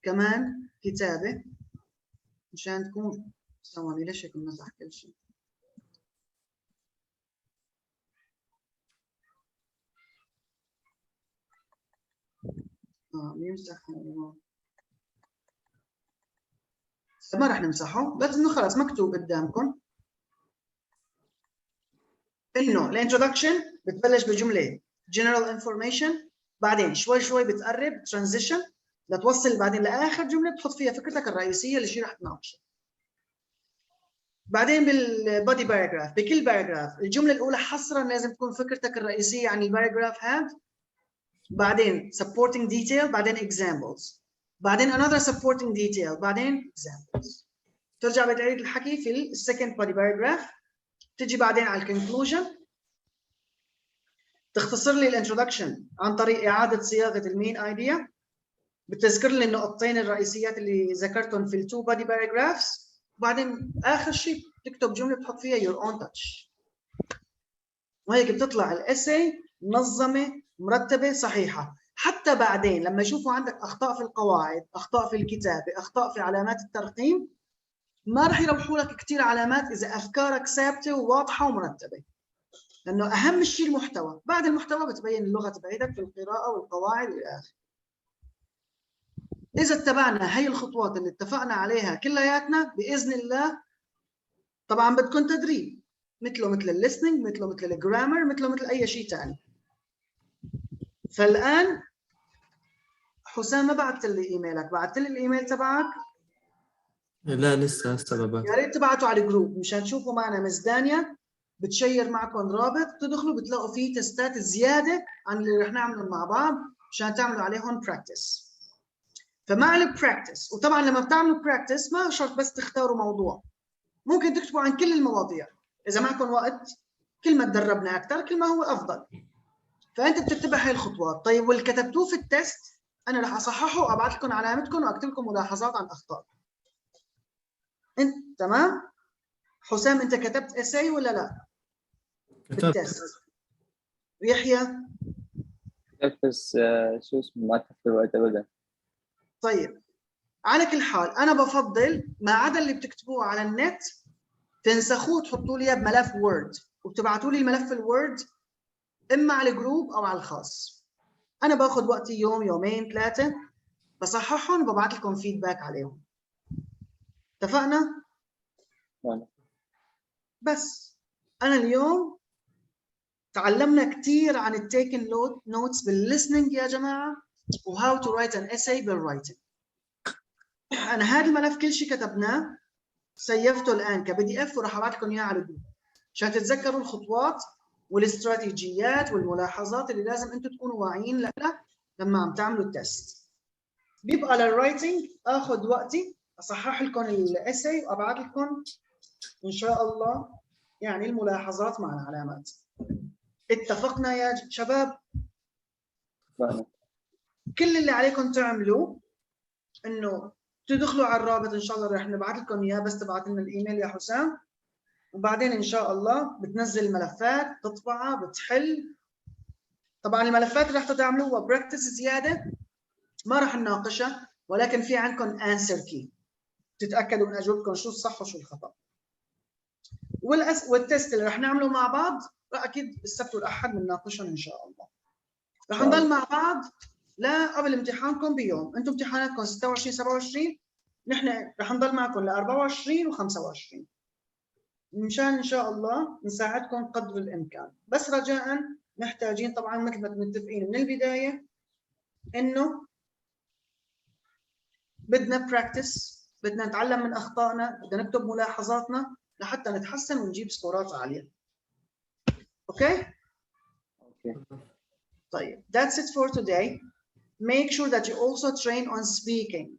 S1: كمان كتابه مشان تكون ثواني. ليش هيك بنمسح كل شيء؟ بيمسح ما راح نمسحه، بس انه خلص مكتوب قدامكم انه الانترودكشن بتبلش بجمله general information، بعدين شوي شوي بتقرب transition لتوصل بعدين لاخر جمله بتحط فيها فكرتك الرئيسيه اللي شي رح تناقشه. بعدين بالبودي باراجراف، بكل باراجراف الجمله الاولى حصرا لازم تكون فكرتك الرئيسيه عن الباراجراف هذا، بعدين supporting detail، بعدين examples، بعدين another supporting detail، بعدين examples. ترجع بتعيد الحكي في السكند بودي باراجراف، تجي بعدين على الكونكلوجن تختصر لي الانترودكشن عن طريق اعاده صياغه المين ايديا، بتذكر لي النقطتين الرئيسيات اللي ذكرتهم في التو بودي باراجرافز، وبعدين اخر شيء تكتب جمله بتحط فيها your own touch. وهيك بتطلع الاساي منظمه مرتبه صحيحه. حتى بعدين لما يشوفوا عندك اخطاء في القواعد، اخطاء في الكتابه، اخطاء في علامات الترقيم، ما راح يروحوا لك كثير علامات اذا افكارك ثابته وواضحه ومرتبه. لانه اهم شيء المحتوى، بعد المحتوى بتبين اللغه تبعيتك في القراءه والقواعد والى اخره. اذا اتبعنا هي الخطوات اللي اتفقنا عليها كلياتنا باذن الله، طبعا بدكم تدريب مثل الليسننج، مثل الجرامر، مثل اي شيء ثاني. فالان حسام ما بعثت لي ايميلك، بعثت لي الايميل تبعك؟
S2: لا لسه ببعث.
S1: يا ريت تبعتوا على الجروب مشان تشوفوا معنا مس دانيا بتشير معكم رابط، تدخلوا بتلاقوا فيه تستات زياده عن اللي رح نعمله مع بعض مشان تعملوا عليهم براكتس. فمع البراكتس، وطبعا لما بتعملوا براكتس ما شرط بس تختاروا موضوع، ممكن تكتبوا عن كل المواضيع. اذا معكم وقت كل ما تدربنا اكثر كل ما هو افضل. فانت بتتبع هاي الخطوات. طيب واللي كتبتوه في التست انا رح اصححه وابعث لكم علامتكم واكتب لكم ملاحظات عن اخطاء. انت تمام؟ حسام انت كتبت اساي ولا لا؟ بالتست. ويحيى؟
S4: كتبت بس شو اسمه ما تحت الوقت ابدا.
S1: طيب على كل حال انا بفضل ما عدا اللي بتكتبوه على النت تنسخوه وتحطوا لي بملف وورد وبتبعتوا لي الملف الوورد اما على الجروب او على الخاص. انا باخذ وقتي يوم يومين 3 بصححهم وببعث لكم فيدباك عليهم. اتفقنا؟ بس انا اليوم تعلمنا كثير عن التيكن نوتس بالليسننج يا جماعه، وهاو تو رايت ان اساي بالرايتنج. انا هذا الملف كل شيء كتبناه سيفته الان كبي دي اف وراح ابعث لكم اياه على الجروب عشان تتذكروا الخطوات والاستراتيجيات والملاحظات اللي لازم انتم تكونوا واعيين لها لما عم تعملوا التست. بيبقى للرايتنج اخذ وقتي اصحح لكم الاساي وابعث لكم ان شاء الله يعني الملاحظات مع العلامات. اتفقنا يا شباب؟ كل اللي عليكم تعملوه انه تدخلوا على الرابط ان شاء الله رح نبعث لكم اياه، بس تبعت لنا الايميل يا حسام، وبعدين ان شاء الله بتنزل الملفات تطبعها بتحل. طبعا الملفات اللي رح تعملوها براكتس زياده ما رح نناقشها، ولكن في عندكم انسر كي تتاكدوا من اجوبتكم شو الصح وشو الخطا. والتست اللي رح نعمله مع بعض اكيد السبت والاحد بنناقشهم ان شاء الله. رح نضل مع بعض لا قبل امتحانكم بيوم. انتم امتحاناتكم 26 27، نحن رح نضل معكم ل 24 و25 مشان ان شاء الله نساعدكم قدر الامكان. بس رجاء محتاجين طبعا مثل ما متفقين من البدايه انه بدنا براكتس، بدنا نتعلم من اخطائنا، بدنا نكتب ملاحظاتنا لحتى نتحسن ونجيب سكورات عاليه. اوكي؟ طيب that's it for today. Make sure that you also train on speaking.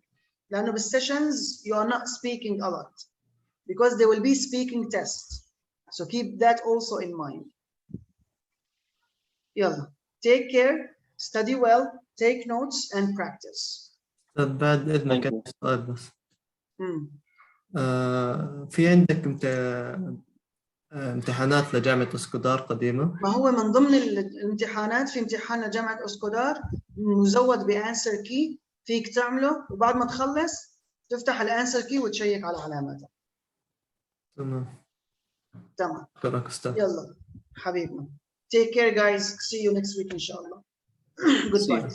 S1: لأنه بالsessions you are not speaking a lot because there will be speaking tests. So keep that also in mind. يلا take care, study well, take notes and practice.
S2: طب بعد إذنك سؤال بس. في عندك امتحانات لجامعة اسكودار قديمة؟
S1: ما هو من ضمن الامتحانات في امتحان لجامعة اسكودار مزود بانسر كي، فيك تعمله وبعد ما تخلص تفتح الانسر كي وتشيك على علاماتها. تمام.
S2: شكرا أستاذ.
S1: يلا حبيبنا. Take care guys. See you next week إن شاء الله. Goodbye.